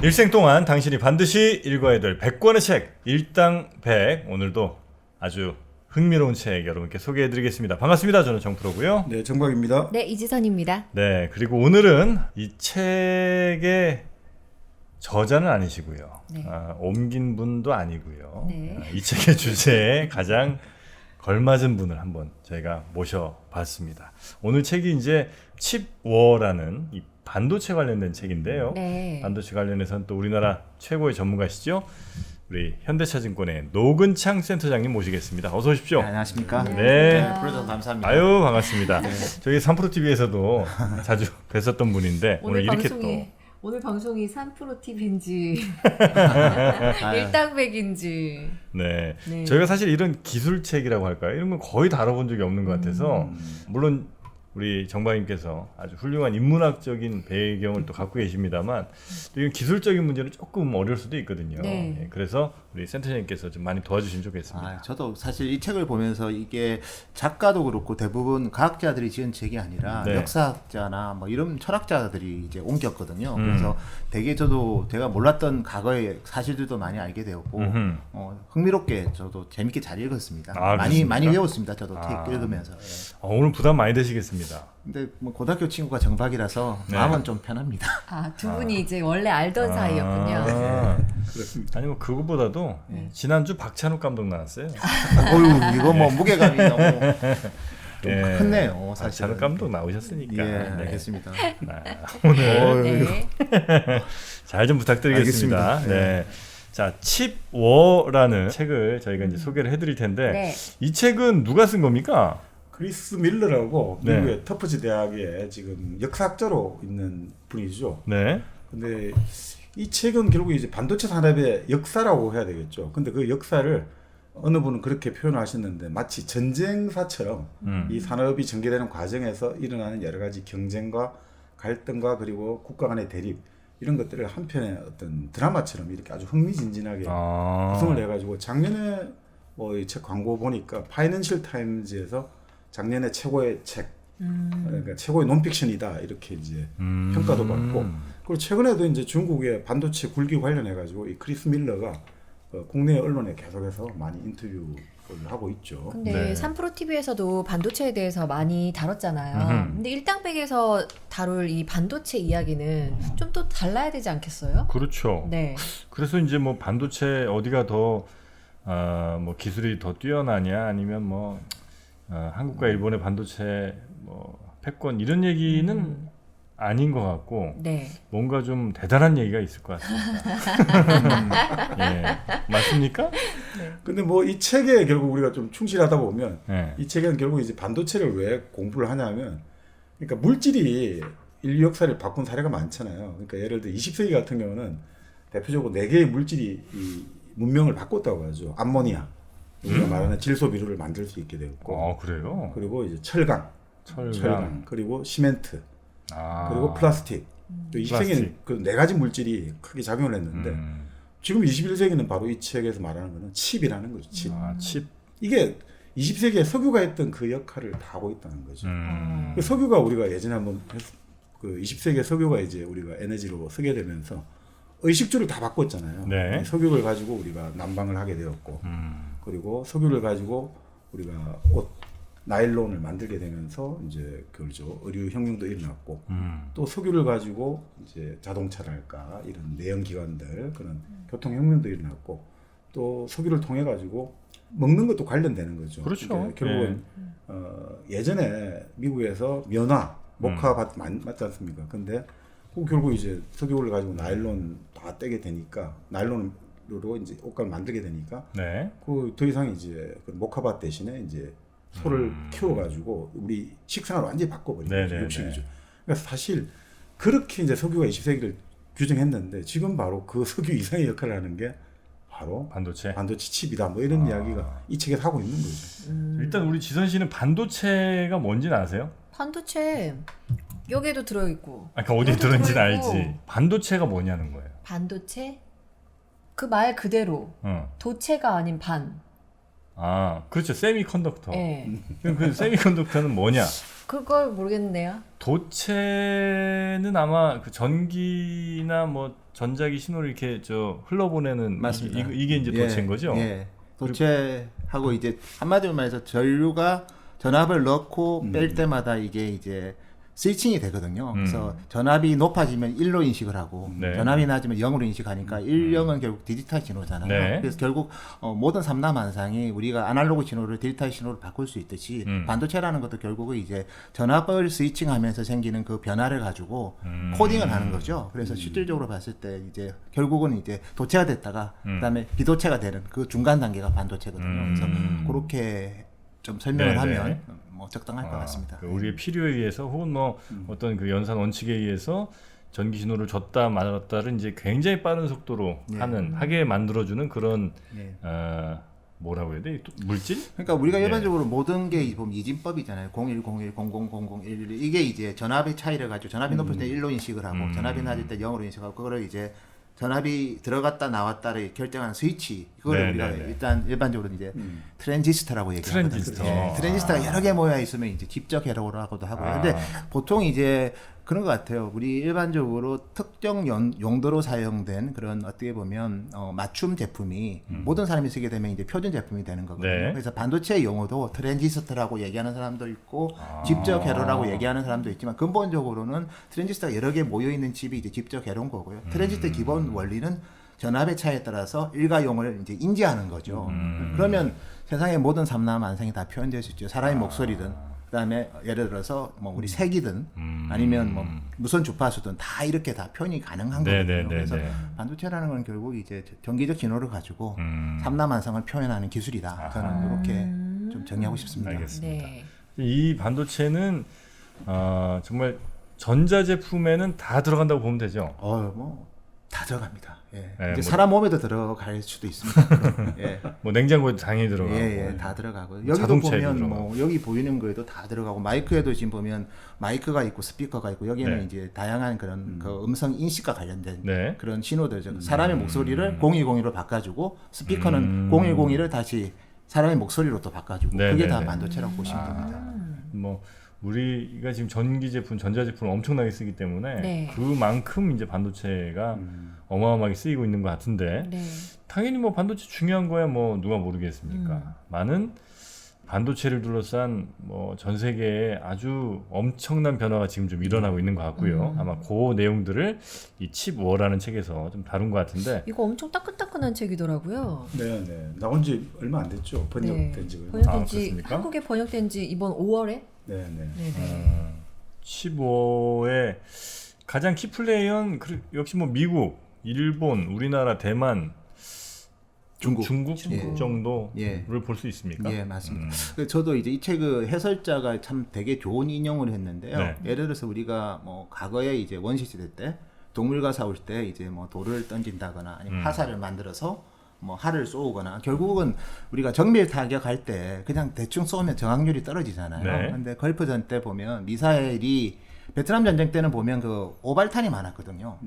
일생 동안 당신이 반드시 읽어야 될 100권의 책 일당 100 오늘도 아주 흥미로운 책 여러분께 소개해드리겠습니다. 반갑습니다. 저는 정프로고요. 네, 정박입니다. 네, 이지선입니다. 네, 그리고 오늘은 이 책의 저자는 아니시고요. 네. 옮긴 분도 아니고요. 네. 이 책의 주제에 가장 걸맞은 분을 한번 저희가 모셔봤습니다. 오늘 책이 이제 칩워라는 이 반도체 관련된 책인데요. 네. 반도체 관련해서는 또 우리나라 최고의 전문가시죠. 우리 현대차증권의 노근창 센터장님 모시겠습니다. 어서 오십시오. 네, 안녕하십니까? 네. 불러주셔서 감사합니다. 아유 반갑습니다. 저희 3프로TV에서도 자주 뵀었던 분인데 오늘 이렇게 오늘 방송이 3프로 TV인지 아유. 일당백인지. 네. 네. 저희가 사실 이런 기술책이라고 할까요? 이런 건 거의 다뤄본 적이 없는 것 같아서 물론 우리 정박님께서 아주 훌륭한 인문학적인 배경을 또 갖고 계십니다만 또 이런 기술적인 문제는 조금 어려울 수도 있거든요. 네. 예, 그래서 우리 센터장님께서 좀 많이 도와주시면 좋겠습니다. 저도 사실 이 책을 보면서 이게 작가도 그렇고 대부분 과학자들이 지은 책이 아니라 네. 역사학자나 뭐 이런 철학자들이 이제 옮겼거든요. 그래서 되게 저도 제가 몰랐던 과거의 사실들도 많이 알게 되었고 흥미롭게 저도 재밌게 잘 읽었습니다. 아, 많이 그렇습니까? 많이 외웠습니다. 저도 아. 책 읽으면서. 예. 오늘 부담 많이 되시겠습니다. 근데 뭐 고등학교 친구가 정박이라서 네. 마음은 좀 편합니다. 아, 두 분이 이제 원래 알던 사이였군요. 그렇습니다. 아니 뭐 그거보다도 지난주 박찬욱 감독 나왔어요. 어휴 이거 뭐 무게감이 너무 좀 예. 크네요. 사실. 박찬욱 감독 나오셨으니까. 예, 네. 알겠습니다. 오늘 네. 잘 좀 부탁드리겠습니다. 알겠습니다. 네. 자, 칩워라는 책을 저희가 이제 소개를 해드릴 텐데 네. 이 책은 누가 쓴 겁니까? 크리스 밀러라고 네. 미국의 터프즈 대학에 지금 역사학자로 있는 분이죠. 네. 근데 이 책은 결국 이제 반도체 산업의 역사라고 해야 되겠죠. 근데 그 역사를 어느 분은 그렇게 표현하셨는데 마치 전쟁사처럼 이 산업이 전개되는 과정에서 일어나는 여러 가지 경쟁과 갈등과 그리고 국가 간의 대립 이런 것들을 한편의 어떤 드라마처럼 이렇게 아주 흥미진진하게 구성을 해가지고 작년에 뭐 이 책 광고 보니까 파이낸셜 타임즈에서 작년에 최고의 책, 그러니까 최고의 논픽션이다 이렇게 이제 평가도 받고 그리고 최근에도 이제 중국의 반도체 굴기 관련해 가지고 이 크리스 밀러가 국내 언론에 계속해서 많이 인터뷰를 하고 있죠. 근데 네. 3프로 TV에서도 반도체에 대해서 많이 다뤘잖아요. 근데 일당백에서 다룰 이 반도체 이야기는 좀 또 달라야 되지 않겠어요? 그렇죠. 네. 그래서 이제 뭐 반도체 어디가 더 뭐 기술이 더 뛰어나냐 아니면 뭐 한국과 일본의 반도체 뭐 패권 이런 얘기는 아닌 것 같고 네. 뭔가 좀 대단한 얘기가 있을 것 같습니다. 예. 맞습니까? 근데 뭐 이 책에 결국 우리가 좀 충실하다 보면 네. 이 책은 결국 이제 반도체를 왜 공부를 하냐면 그러니까 물질이 인류 역사를 바꾼 사례가 많잖아요. 그러니까 예를 들어 20세기 같은 경우는 대표적으로 4개의 물질이 이 문명을 바꿨다고 하죠. 암모니아, 우리가 말하는 질소 비료를 만들 수 있게 되었고, 그래요? 그리고 이제 철강, 그리고 시멘트, 그리고 플라스틱. 또 20세기는 그 4가지 물질이 크게 작용을 했는데 지금 21세기는 바로 이 책에서 말하는 거는 칩이라는 거죠. 칩. 칩. 이게 20세기에 석유가 했던 그 역할을 다 하고 있다는 거죠. 그 석유가 우리가 예전에 한번 그 20세기에 석유가 이제 우리가 에너지로 쓰게 되면서 의식주를 다 바꿨잖아요. 네. 석유를 가지고 우리가 난방을 하게 되었고, 그리고 석유를 가지고 우리가 옷, 나일론을 만들게 되면서 이제 그렇죠. 의류 혁명도 일어났고, 또 석유를 가지고 이제 자동차랄까 이런 내연 기관들 그런 교통 혁명도 일어났고, 또 석유를 통해 가지고 먹는 것도 관련되는 거죠. 그렇죠. 그러니까 결국은 예전에 미국에서 면화, 목화 맞지 않습니까? 근데 그 결국 이제 석유를 가지고 나일론 다 떼게 되니까 나일론으로 이제 옷감을 만들게 되니까 네. 그 더 이상 이제 그 목화밭 대신에 이제 소를 키워가지고 우리 식생활을 완전히 바꿔버린 거죠. 육식이죠. 그러니까 사실 그렇게 이제 석유가 20세기를 규정했는데 지금 바로 그 석유 이상의 역할을 하는 게 바로 반도체. 칩이다. 뭐 이런 이야기가 이 책에서 하고 있는 거죠. 일단 우리 지선 씨는 반도체가 뭔지는 아세요? 반도체 여기에도 들어있고. 아까 어디에 여기도 들었는지는 들어있고. 알지. 반도체가 뭐냐는 거예요. 반도체? 그 말 그대로 도체가 아닌 반. 그렇죠. 세미컨덕터. 네. 그 세미컨덕터는 뭐냐? 그걸 모르겠네요. 도체는 아마 그 전기나 뭐 전자기 신호를 이렇게 흘러보내는 맞습니다. 이게 이제 도체인 거죠? 예. 도체하고 이제 한마디로 말해서 전류가 전압을 넣고 뺄 때마다 이게 이제 스위칭이 되거든요. 그래서 전압이 높아지면 1로 인식을 하고 네. 전압이 낮으면 0으로 인식하니까 1, 0은 결국 디지털 신호잖아요. 네. 그래서 결국 모든 삼라만상이 우리가 아날로그 신호를 디지털 신호로 바꿀 수 있듯이 반도체라는 것도 결국은 이제 전압을 스위칭하면서 생기는 그 변화를 가지고 코딩을 하는 거죠. 그래서 실질적으로 봤을 때 이제 결국은 이제 도체가 됐다가 그다음에 비도체가 되는 그 중간 단계가 반도체거든요. 그래서 그렇게 좀 설명을 네네. 하면 뭐 적당할 것 같습니다. 그 우리의 필요에 의해서 혹은 뭐 어떤 그 연산 원칙에 의해서 전기 신호를 줬다 말았다를 이제 굉장히 빠른 속도로 하게 만들어주는 그런 예. 뭐라고 해야 돼? 또 물질? 그러니까 우리가 네. 일반적으로 모든 게 보면 이진법이잖아요. 0101, 0000, 11 이게 이제 전압의 차이를 가지고 전압이 높을 때 1로 인식을 하고 전압이 낮을 때 0으로 인식하고 그거를 이제 전압이 들어갔다 나왔다를 결정하는 스위치 그거를 네, 우리가 네, 네. 일단 일반적으로 이제 트랜지스터라고 얘기하거든요. 트랜지스터. 예, 트랜지스터가 여러 개 모여 있으면 이제 집적 회로라고도 하고요. 근데 보통 이제 그런 것 같아요. 우리 일반적으로 특정 용도로 사용된 그런 어떻게 보면 맞춤 제품이 모든 사람이 쓰게 되면 이제 표준 제품이 되는 거거든요. 네. 그래서 반도체 용어도 트랜지스터라고 얘기하는 사람도 있고 집적 회로라고 얘기하는 사람도 있지만 근본적으로는 트랜지스터가 여러 개 모여 있는 칩이 이제 집적 회로인 거고요. 트랜지스터 기본 원리는 전압의 차이에 따라서 일가용을 이제 인지하는 거죠. 그러면 세상의 모든 삼라만상이 다 표현될 수 있죠. 사람의 목소리든 그다음에 예를 들어서 뭐 우리 색이든 아니면 뭐 무선 주파수든 다 이렇게 다 표현이 가능한 네, 거거든요. 네, 네, 그래서 네. 반도체라는 건 결국 이제 전기적 신호를 가지고 삼라만상을 표현하는 기술이다. 저는 이렇게 좀 정의하고 싶습니다. 알겠습니다. 네. 이 반도체는 정말 전자 제품에는 다 들어간다고 보면 되죠. 뭐 다 들어갑니다. 예. 네, 이제 뭐- 사람 몸에도 들어갈 수도 있습니다. 예. 뭐 냉장고에도 당연히 들어가고. 예, 다 들어가고 여기도 자동차에도 보면 뭐 여기 보이는 거에도 다 들어가고 마이크에도 지금 보면 마이크가 있고 스피커가 있고 여기는 네. 이제 다양한 그런 그 음성 인식과 관련된 네. 그런 신호들 사람의 목소리를 0102로 바꿔주고 스피커는 0102를 다시 사람의 목소리로 또 바꿔주고 네, 그게 네, 다 네. 반도체라고 보시면 됩니다. 뭐 우리가 지금 전기 제품, 전자 제품을 엄청나게 쓰기 때문에 네. 그만큼 이제 반도체가 어마어마하게 쓰이고 있는 것 같은데 네. 당연히 뭐 반도체 중요한 거야 뭐 누가 모르겠습니까? 많은 반도체를 둘러싼 뭐 전 세계에 아주 엄청난 변화가 지금 좀 일어나고 있는 것 같고요. 아마 그 내용들을 이 칩워라는 책에서 좀 다룬 것 같은데 이거 엄청 따끈따끈한 책이더라고요. 네, 네. 나온 지 얼마 안 됐죠. 번역된 지가. 번역된 지 그렇습니까? 한국에 번역된 지 이번 5월에? 네, 네. 네네. 칩워의 가장 키플레이어는 역시 뭐 미국, 일본, 우리나라, 대만, 중국. 중국 정도를 예. 볼 수 있습니까? 예, 맞습니다. 저도 이제 이 책의 해설자가 참 되게 좋은 인용을 했는데요. 네. 예를 들어서 우리가 뭐 과거에 이제 원시 시대 때 동물과 싸울 때 이제 뭐 돌을 던진다거나 아니면 화살을 만들어서 뭐 활을 쏘거나 결국은 우리가 정밀 타격할 때 그냥 대충 쏘면 정확률이 떨어지잖아요. 네. 근데 걸프전 때 보면 미사일이 베트남 전쟁 때는 보면 그 오발탄이 많았거든요.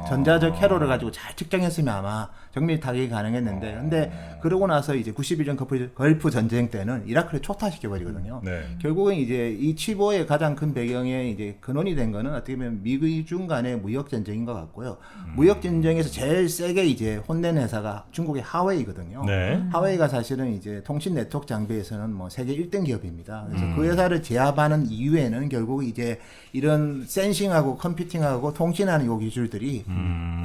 전자적 회로를 가지고 잘 측정했으면 아마 정밀 타격이 가능했는데, 근데 그러고 나서 이제 91년 걸프 전쟁 때는 이라크를 초타시켜 버리거든요. 네. 결국은 이제 이 칩오의 가장 큰 배경에 이제 근원이 된 거는 어떻게 보면 미중 간의 무역 전쟁인 것 같고요. 무역 전쟁에서 제일 세게 이제 혼낸 회사가 중국의 하웨이거든요. 네. 하웨이가 사실은 이제 통신 네트워크 장비에서는 뭐 세계 1등 기업입니다. 그래서 그 회사를 제압하는 이유에는 결국 이제 이런 센싱하고 컴퓨팅하고 통신하는 요 기술들이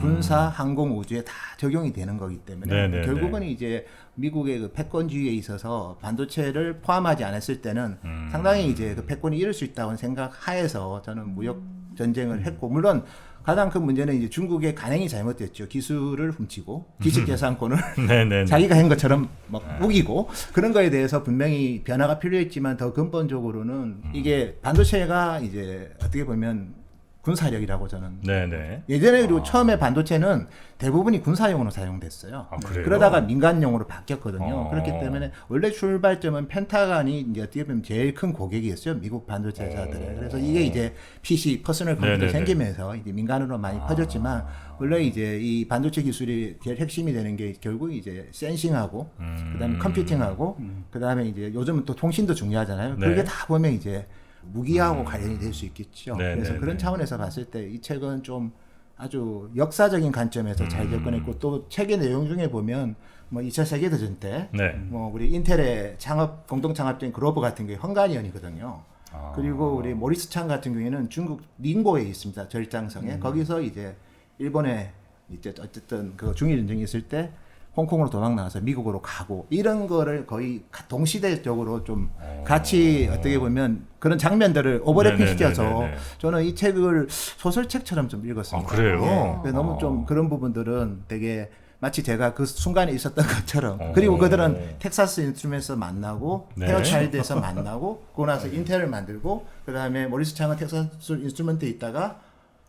군사, 항공, 우주에 다 적용이 되는 거기 때문에 네네네. 결국은 이제 미국의 그 패권주의에 있어서 반도체를 포함하지 않았을 때는 상당히 이제 그 패권이 이룰 수 있다고 생각하에서 저는 무역 전쟁을 했고 물론 가장 큰 문제는 이제 중국의 간행이 잘못됐죠. 기술을 훔치고 지식재산권을 네네. 자기가 한 것처럼 막 우기고 그런 거에 대해서 분명히 변화가 필요했지만 더 근본적으로는 이게 반도체가 이제 어떻게 보면 군사력이라고 저는 네네. 예전에 그리고 처음에 반도체는 대부분이 군사용으로 사용됐어요. 아, 그래요? 그러다가 민간용으로 바뀌었거든요. 어. 그렇기 때문에 원래 출발점은 펜타곤이 이제 어떻게 보면 제일 큰 고객이었어요. 미국 반도체 회사들에. 그래서 이게 이제 PC 퍼스널 컴퓨터 네네네. 생기면서 이제 민간으로 많이 퍼졌지만 원래 이제 이 반도체 기술이 제일 핵심이 되는 게 결국 이제 센싱하고 그다음에 컴퓨팅하고 그다음에 이제 요즘은 또 통신도 중요하잖아요. 네. 그게 다 보면 이제 무기하고 관련이 될 수 있겠죠. 네, 그래서 네, 그런 네. 차원에서 봤을 때 이 책은 좀 아주 역사적인 관점에서 잘 접근했고 또 책의 내용 중에 보면 뭐 2차 세계대전 때 네. 뭐 우리 인텔의 창업 공동 창업자인 그로버 같은 게 헝가리언이거든요. 아. 그리고 우리 모리스 창 같은 경우에는 중국 닝고에 있습니다. 절장성에 거기서 이제 일본에 이제 어쨌든 그 중일 전쟁이 있을 때 홍콩으로 도망 나와서 미국으로 가고 이런 거를 거의 동시대적으로 좀 같이 어떻게 보면 그런 장면들을 오버래핑 시켜서 네네네네네. 저는 이 책을 소설책처럼 좀 읽었습니다. 아, 그래요? 예. 그래서 너무 좀 그런 부분들은 되게 마치 제가 그 순간에 있었던 것처럼 그리고 그들은 텍사스 인스트루멘트에서 만나고 네. 헤어차일드에서 만나고 그러고 나서 인텔을 만들고 그다음에 모리스 창은 텍사스 인스트루멘트에 있다가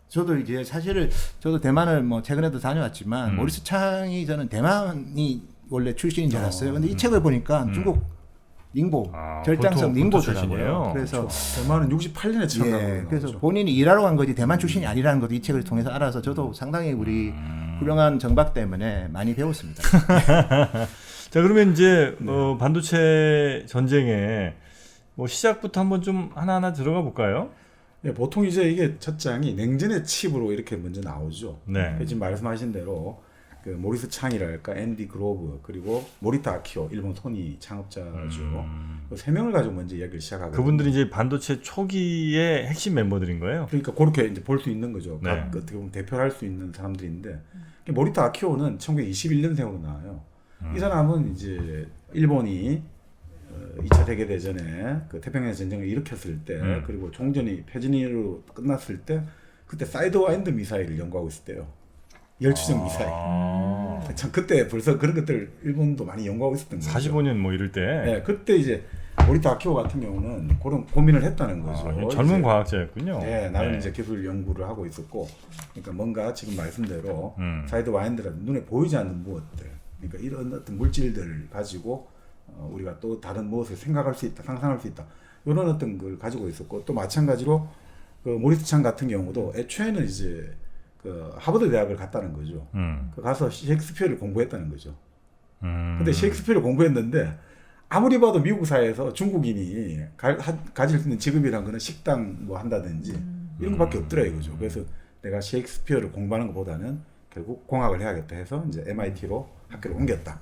저도 이제 사실은 저도 대만을 뭐 최근에도 다녀왔지만 모리스 창이 저는 대만이 원래 출신인 줄 알았어요. 근데 이 책을 보니까 중국 닝보 절장성 본토 닝보더라고요. 출신이에요? 그래서 대만은 68년에 처음 예, 나온 그래서 거죠. 본인이 일하러 간 거지 대만 출신이 아니라는 것도 이 책을 통해서 알아서 저도 상당히 우리 훌륭한 정박 때문에 많이 배웠습니다. 자, 그러면 이제 반도체 전쟁에 뭐 시작부터 한번 좀 하나하나 들어가 볼까요? 예, 보통 이제 이게 첫 장이 냉전의 칩으로 이렇게 먼저 나오죠. 네. 지금 말씀하신 대로 그 모리스 창이랄까, 앤디 그로브, 그리고 모리타 아키오, 일본 소니 창업자죠. 그 세 명을 가지고 먼저 이야기를 시작하거든요. 그분들이 이제 반도체 초기의 핵심 멤버들인 거예요. 그러니까 그렇게 이제 볼 수 있는 거죠. 네. 각 어떻게 보면 대표를 할 수 있는 사람들인데 모리타 아키오는 1921년생으로 나와요. 이 사람은 이제 일본이 2차 세계 대전에 그 태평양 전쟁을 일으켰을 때 그리고 종전이 패전으로 끝났을 때 그때 사이드와인드 미사일을 연구하고 있을 때요. 열추적 미사일. 참 그때 벌써 그런 것들 일본도 많이 연구하고 있었던 거죠. 45년 뭐 이럴 때. 네, 그때 이제 모리타 아키오 같은 경우는 그런 고민을 했다는 거죠. 젊은 이제 과학자였군요. 네, 나는 이제 기술 연구를 하고 있었고, 그러니까 뭔가 지금 말씀대로 사이드 와인드라든 눈에 보이지 않는 무엇들, 그러니까 이런 어떤 물질들을 가지고 우리가 또 다른 무엇을 생각할 수 있다, 상상할 수 있다, 이런 어떤 걸 가지고 있었고, 또 마찬가지로 그 모리스 창 같은 경우도 애초에는 이제 그 하버드 대학을 갔다는 거죠. 그 가서 셰익스피어를 공부했다는 거죠. 근데 셰익스피어를 공부했는데 아무리 봐도 미국 사회에서 중국인이 가질 수 있는 직업이란 거는 식당 뭐 한다든지 이런 것밖에 없더라 이거죠. 그래서 내가 셰익스피어를 공부하는 것보다는 결국 공학을 해야겠다 해서 이제 MIT로 학교를 옮겼다.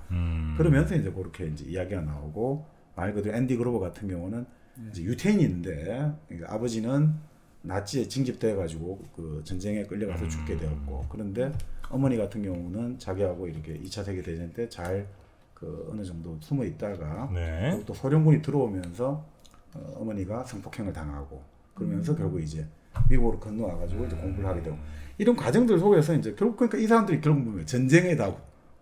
그러면서 이제 그렇게 이제 이야기가 나오고 말 그대로 앤디 그로버 같은 경우는 이제 유태인인데 그러니까 아버지는 나치에 징집돼 가지고 그 전쟁에 끌려가서 죽게 되었고 그런데 어머니 같은 경우는 자기하고 이렇게 2차 세계 대전 때 잘 그 어느 정도 숨어 있다가 네. 또 소련군이 들어오면서 어머니가 성폭행을 당하고 그러면서 결국 이제 미국으로 건너와 가지고 이제 공부를 하게 되고 이런 과정들 속에서 이제 결국 그러니까 이 사람들이 결국 보면 전쟁에 다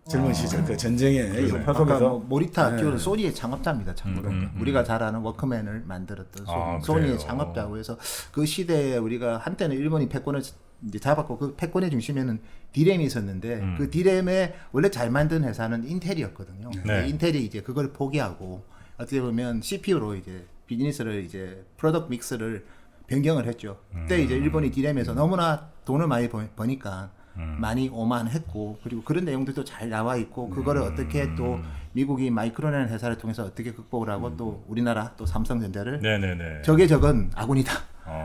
젊은 시절 그 전쟁의 여파 아까 뭐 속에서 모리타 아키오는 네. 소니의 창업자입니다. 참고로 우리가 잘 아는 워크맨을 만들었던 소니의 그래요? 창업자고 해서 그 시대에 우리가 한때는 일본이 패권을 이제 잡았고 그 패권의 중심에는 디램이 있었는데 그 디램에 원래 잘 만든 회사는 인텔이었거든요. 근데 인텔이 이제 그걸 포기하고 어떻게 보면 CPU로 이제 비즈니스를 이제 프로덕트 믹스를 변경을 했죠. 그때 이제 일본이 디램에서 너무나 돈을 많이 버니까 많이 오만했고 그리고 그런 내용들도 잘 나와 있고 그거를 어떻게 또 미국이 마이크론이라는 회사를 통해서 어떻게 극복을 하고 또 우리나라 또 삼성전자를 네네네. 적의 적은 아군이다.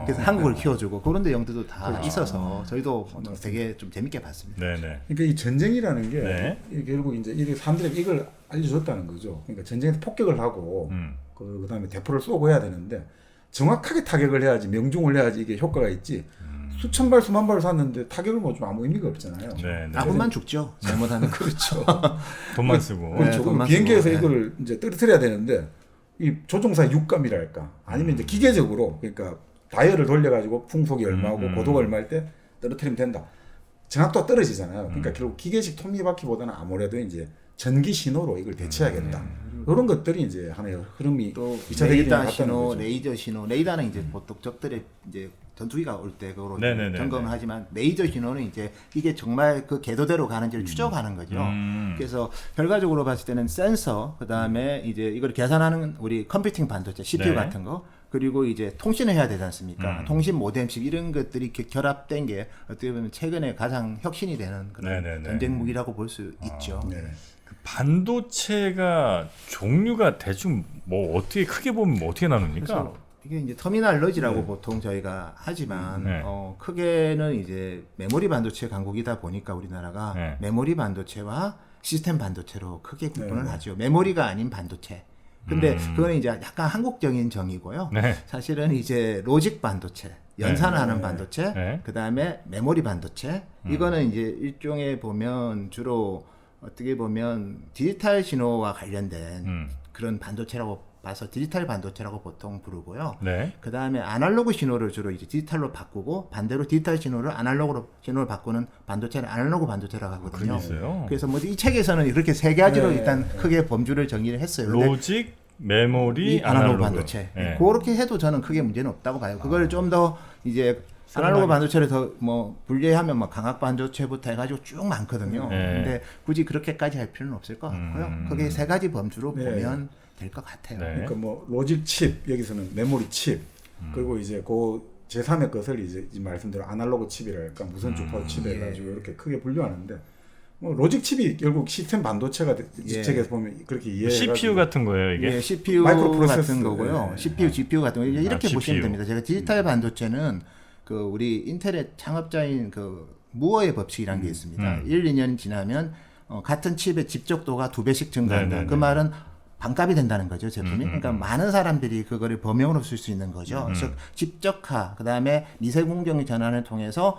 그래서 한국을 키워주고 그런 내용들도 다 있어서 저희도 되게 좀 재밌게 봤습니다. 네네. 그러니까 이 전쟁이라는 게 네. 이게 결국 이제 이 사람들에게 이걸 알려줬다는 거죠. 그러니까 전쟁에서 폭격을 하고 그다음에 대포를 쏘고 해야 되는데 정확하게 타격을 해야지 명중을 해야지 이게 효과가 있지. 수천 발 수만 발을 쐈는데 타격을 뭐 좀 아무 의미가 없잖아요. 네. 아군만 죽죠. 잘못하면 그렇죠. 돈만 쓰고. 그렇죠. 네, 그럼 비행기에서 네. 이걸 이제 떨어뜨려야 되는데 이 조종사의 육감이랄까 아니면 이제 기계적으로 그러니까 다이얼을 돌려가지고 풍속이 얼마고 고도가 얼마일 때 떨어뜨리면 된다. 정확도가 떨어지잖아요. 그러니까 결국 기계식 톱니바퀴보다는 아무래도 이제 전기 신호로 이걸 대체해야겠다. 이런 것들이 이제 하나의 흐름이 또 2차 대전에 레이더 갔다는 신호, 거죠. 레이저 신호, 레이더는 이제 보통 적들의 이제 전투기가 올 때 그거로 네네네네. 점검을 하지만 레이저 신호는 이제 이게 정말 그 궤도대로 가는지를 추적하는 거죠. 그래서 결과적으로 봤을 때는 센서, 그 다음에 이제 이걸 계산하는 우리 컴퓨팅 반도체, CPU 네. 같은 거, 그리고 이제 통신을 해야 되지 않습니까? 통신 모뎀식 이런 것들이 이렇게 결합된 게 어떻게 보면 최근에 가장 혁신이 되는 그런 네네네. 전쟁 무기라고 볼 수 있죠. 네. 반도체가 종류가 대충 뭐 어떻게 크게 보면 뭐 어떻게 나눕니까? 그래서 이게 이제 터미널러지라고 네. 보통 저희가 하지만 네. 크게는 이제 메모리 반도체 강국이다 보니까 우리나라가 네. 메모리 반도체와 시스템 반도체로 크게 구분을 네. 하죠. 메모리가 아닌 반도체. 근데 그거는 이제 약간 한국적인 정의고요. 네. 사실은 이제 로직 반도체, 연산하는 네. 반도체, 네. 그다음에 메모리 반도체. 이거는 이제 일종의 보면 주로 어떻게 보면 디지털 신호와 관련된 그런 반도체라고 봐서 디지털 반도체라고 보통 부르고요. 네. 그 다음에 아날로그 신호를 주로 이제 디지털로 바꾸고 반대로 디지털 신호를 아날로그로 신호를 바꾸는 반도체는 아날로그 반도체라고 그런 하거든요. 게 있어요. 그래서 뭐 이 책에서는 그렇게 세 가지로 네. 일단 크게 범주를 정리를 했어요. 근데 로직, 메모리, 이 아날로그 아날로그 반도체 네. 그렇게 해도 저는 크게 문제는 없다고 봐요. 그걸 좀 더 이제 아날로그 반도체를 더 뭐 분리하면 뭐 강학 반도체부터 해가지고 쭉 많거든요. 네. 근데 굳이 그렇게까지 할 필요는 없을 것 같고요. 그게 세 가지 범주로 네. 보면 될 것 같아요. 네. 그러니까 뭐 로직 칩 여기서는 메모리 칩 그리고 이제 그 제3의 것을 이제 말씀대로 아날로그 칩이랄까 무선 주파 칩 해가지고 이렇게 크게 분류하는데 뭐 로직 칩이 결국 시스템 반도체가 이 예. 책에서 보면 그렇게 이해해가지고 CPU 같은 거예요, 이게. 예, CPU 마이크로 프로세서. 같은 거고요. 네. CPU, GPU 같은 거 이렇게 CPU. 보시면 됩니다. 제가 디지털 반도체는 그 우리 인텔의 창업자인 그 무어의 법칙이라는 게 있습니다. 1, 2년 지나면 같은 칩의 집적도가 2배씩 증가한다. 네네네. 그 말은 반값이 된다는 거죠, 제품이. 그러니까 많은 사람들이 그거를 범용으로 쓸 수 있는 거죠. 즉 집적화, 그다음에 미세 공정의 전환을 통해서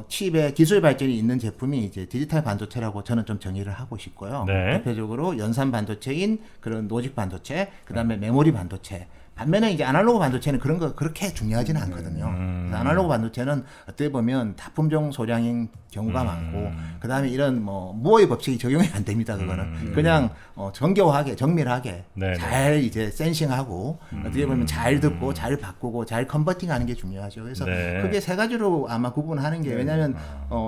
칩의 기술 발전이 있는 제품이 이제 디지털 반도체라고 저는 좀 정의를 하고 싶고요. 네. 대표적으로 연산 반도체인 그런 로직 반도체, 그다음에 메모리 반도체. 반면에 이제 아날로그 반도체는 그런 거 그렇게 중요하지는 않거든요. 그래서 아날로그 반도체는 어떻게 보면 다품종 소량인 경우가 많고, 그 다음에 이런 뭐 무어의 법칙이 적용이 안 됩니다. 그거는 그냥 정교하게, 정밀하게 네네. 잘 이제 센싱하고 어떻게 보면 잘 듣고, 잘 바꾸고, 잘 컨버팅하는 게 중요하죠. 그래서 네. 그게 세 가지로 아마 구분하는 게 왜냐하면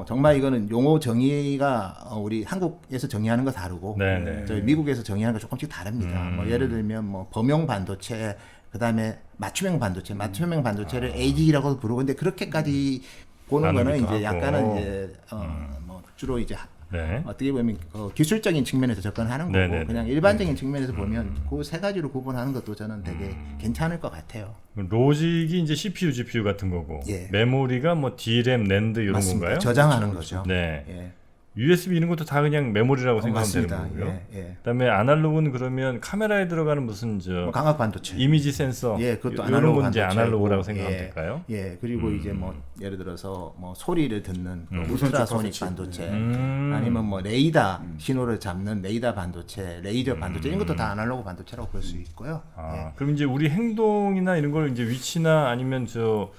정말 이거는 용어 정의가 우리 한국에서 정의하는 거 다르고, 네네. 저희 미국에서 정의하는 거 조금씩 다릅니다. 뭐 예를 들면 뭐 범용 반도체, 그다음에 맞춤형 반도체, 맞춤형 반도체를 AG라고도 부르고, 근데 그렇게까지 보는 거는 나누기도 이제 하고. 약간은 이제 뭐 주로 이제 네. 어떻게 보면 기술적인 측면에서 접근하는 거고, 네네네. 그냥 일반적인 측면에서 보면 그 세 가지로 구분하는 것도 저는 되게 괜찮을 것 같아요. 로직이 이제 CPU, GPU 같은 거고, 예. 메모리가 뭐 D램, 낸드 이런 맞습니다. 건가요? 저장하는 거죠. 네. 예. USB 이런 것도 다 그냥 메모리라고 생각하면 되는 맞습니다. 거고요. 예, 예. 그다음에 아날로그는 그러면 카메라에 들어가는 무슨 뭐 강학 반도체. 이미지 센서 예, 그것도 이런 아날로그 건 이제 반도체고. 아날로그라고 생각하면 예. 될까요? 예, 그리고 이제 뭐 예를 들어서 뭐 소리를 듣는 그 무선 울트라소닉 주파수 반도체, 음. 아니면 뭐 레이더 신호를 잡는 레이더 반도체, 레이저 반도체 이런 것도 다 아날로그 반도체라고 볼 수 있고요. 아, 그럼 이제 우리 행동이나 이런 걸 이제 위치나 아니면 저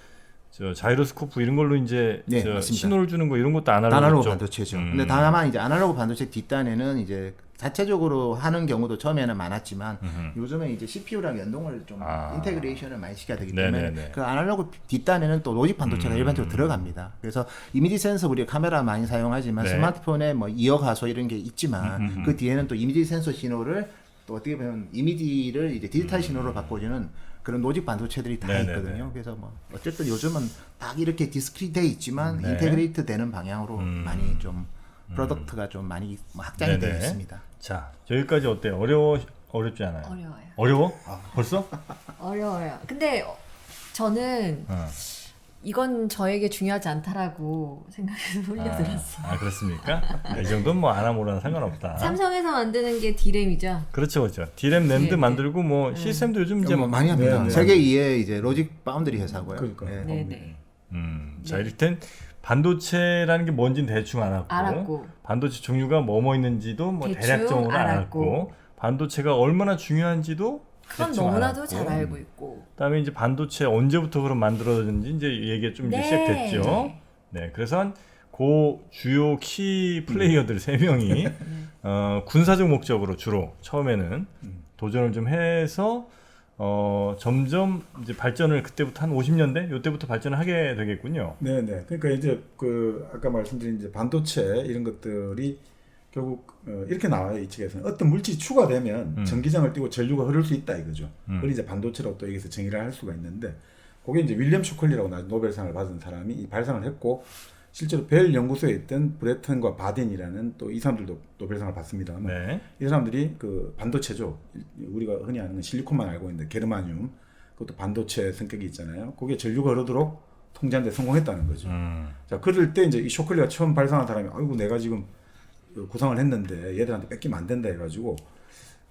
자이로스코프 이런 걸로 이제 네, 저 맞습니다. 신호를 주는 거 이런 것도 예. 아날로그 아날로그 쪽. 반도체죠. 근데 다만 이제 아날로그 반도체 뒷단에는 이제 자체적으로 하는 경우도 처음에는 많았지만 요즘에 이제 CPU랑 연동을 좀 아. 인테그레이션을 많이 시켜야 되기 때문에 네네네. 그 아날로그 뒷단에는 또 로직 반도체가 일반적으로 들어갑니다. 그래서 이미지 센서 우리가 카메라 많이 사용하지만 네. 스마트폰에 뭐 이어 가소 이런 게 있지만 그 뒤에는 또 이미지 센서 신호를 또 어떻게 보면 이미지를 이제 디지털 신호로 바꿔주는 그런 로직 반도체들이 다 네네네. 있거든요. 그래서 뭐 어쨌든 요즘은 딱 이렇게 디스크리트돼 있지만 네. 인테그레이트 되는 방향으로 많이 좀 프로덕트가 좀 많이 뭐 확장이 되어 네네. 있습니다. 자, 여기까지 어때요? 어렵지 않아요? 어려워요. 어려워? 벌써? 어려워요. 근데 저는 이건 저에게 중요하지 않다라고 생각해서 흘려들었어. 아, 그렇습니까? 이 정도는 뭐 아나 모르나 상관없다. 삼성에서 만드는 게 D램이죠. 그렇죠, 그렇죠. D램, 낸드 네, 만들고 뭐 시스템도 요즘 이제 뭐 많이 합니다. 네, 네. 세계 2의 이제 로직 바운드리 회사고요. 그러니까. 예. 네네. 자, 이를텐 반도체라는 게 뭔지는 대충 알았고. 반도체 종류가 뭐뭐 있는지도 뭐 대충 대략적으로 알았고. 알았고, 반도체가 얼마나 중요한지도 그건 대충 너무나도 알았고. 잘 알고 있고. 그다음에 이제 반도체 언제부터 그럼 만들어졌는지 이제 얘기가 좀 이제 네. 시작됐죠. 네, 그래서 그 주요 키 플레이어들 세 명이 군사적 목적으로 주로 처음에는 도전을 좀 해서 점점 이제 발전을 그때부터 한 50년대 요때부터 발전을 하게 되겠군요. 네네. 그러니까 이제 그 아까 말씀드린 이제 반도체 이런 것들이 결국 이렇게 나와요. 이 책에서는 어떤 물질이 추가되면 전기장을 띄고 전류가 흐를 수 있다 이거죠. 그걸 이제 반도체라고 또 여기서 정의를 할 수가 있는데, 그게 이제 윌리엄 슈컬리라고 노벨상을 받은 사람이 이 발상을 했고, 실제로 벨 연구소에 있던 브레튼과 바딘이라는 또 이 사람들도 노벨상을 받습니다만, 네. 이 사람들이 그 반도체죠. 우리가 흔히 아는 건 실리콘만 알고 있는데 게르마늄, 그것도 반도체 성격이 있잖아요. 그게 전류가 흐르도록 통제하는 데 성공했다는 거죠. 자, 그럴 때 이제 이 쇼클리가 처음 발상한 사람이 아이고 내가 지금 구상을 했는데 얘들한테 뺏기면 안 된다 해가지고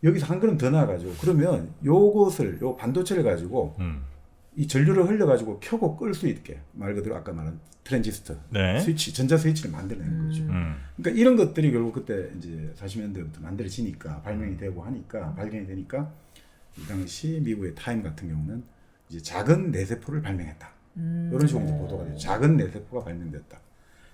여기서 한 걸음 더 나아가지고 그러면 요것을 요 반도체를 가지고 이 전류를 흘려가지고 켜고 끌 수 있게 말 그대로 아까 말한 트랜지스터 네. 스위치 전자 스위치를 만들어낸 거죠. 그러니까 이런 것들이 결국 그때 이제 40년대부터 만들어지니까 발명이 되고 하니까 발견이 되니까 이 당시 미국의 타임 같은 경우는 이제 작은 내세포를 발명했다. 이런 식으로 이제 보도가 되죠. 작은 내세포가 발명됐다.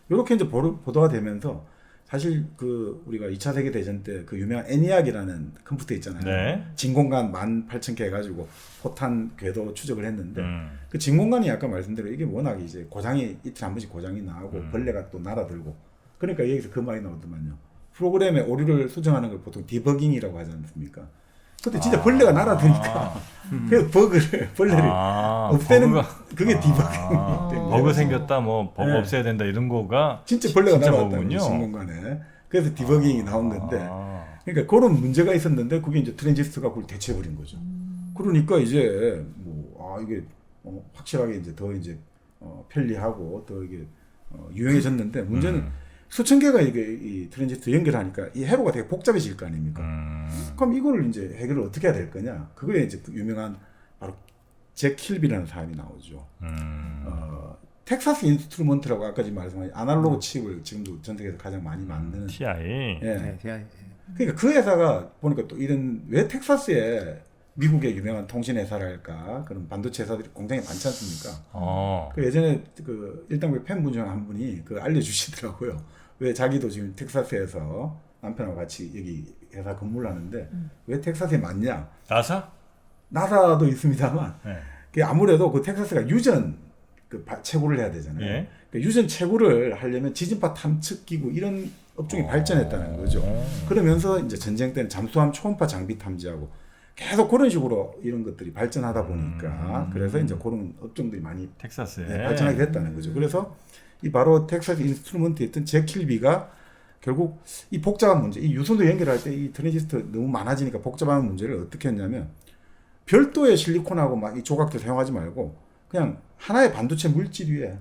이렇게 이제 보도가 되면서 사실 그 우리가 2차 세계 대전 때 그 유명한 애니악이라는 컴퓨터 있잖아요. 네. 진공관 18,000개 해가지고 포탄 궤도 추적을 했는데 그 진공관이 아까 말씀대로 이게 워낙 이제 고장이 이틀 한 번씩 고장이 나고 벌레가 또 날아들고 그러니까 여기서 그 말이 나오더만요. 프로그램의 오류를 수정하는 걸 보통 디버깅이라고 하지 않습니까? 근데 진짜 벌레가 날아드니까 그래서 벌레를 없애는 그게 디버깅이기 때문에 버그 생겼다, 뭐 버그 네. 없애야 된다 이런 거가 진짜 벌레가 진짜 날아왔다는 버그군요. 진공관에. 그래서 디버깅이 나온 건데 그러니까 그런 문제가 있었는데 그게 이제 트랜지스터가 그걸 대체해버린 거죠. 그러니까 이제 뭐 이게 확실하게 이제 더 이제 편리하고 더 이게 유용해졌는데 문제는 수천 개가 이게 이 트랜지스터 연결하니까 이 회로가 되게 복잡해질 거 아닙니까? 그럼 이거를 이제 해결을 어떻게 해야 될 거냐? 그거에 이제 그 유명한 바로 잭 킬비라는 사람이 나오죠. 텍사스 인스트루먼트라고 아까 지금 말씀하신 아날로그 칩을 지금도 전 세계에서 가장 많이 만드는 TI. 예. 네, 제가 그러니까 그 회사가 보니까 또 이런 왜 텍사스에 미국의 유명한 통신 회사랄까 그런 반도체 회사들이 공장이 많지 않습니까? 그 예전에 그 일당백 팬분 중 한 분이 그 알려주시더라고요. 왜 자기도 지금 텍사스에서 남편하고 같이 여기 회사 근무를 하는데 왜 텍사스에 많냐? 나사? 나사도 있습니다만 네. 그게 아무래도 그 텍사스가 유전 채굴을 해야 되잖아요. 예. 그러니까 유전 채굴을 하려면 지진파 탐측 기구 이런 업종이 발전했다는 거죠. 그러면서 이제 전쟁 때는 잠수함 초음파 장비 탐지하고 계속 그런 식으로 이런 것들이 발전하다 보니까 그래서 이제 그런 업종들이 많이 텍사스에 발전하게 됐다는 거죠. 그래서 이 바로 텍사스 인스트루먼트였던 잭 킬비가 결국 이 복잡한 문제, 이 유선도 연결할 때 이 트랜지스터 너무 많아지니까 복잡한 문제를 어떻게 했냐면 별도의 실리콘하고 막 이 조각들 사용하지 말고 그냥 하나의 반도체 물질 위에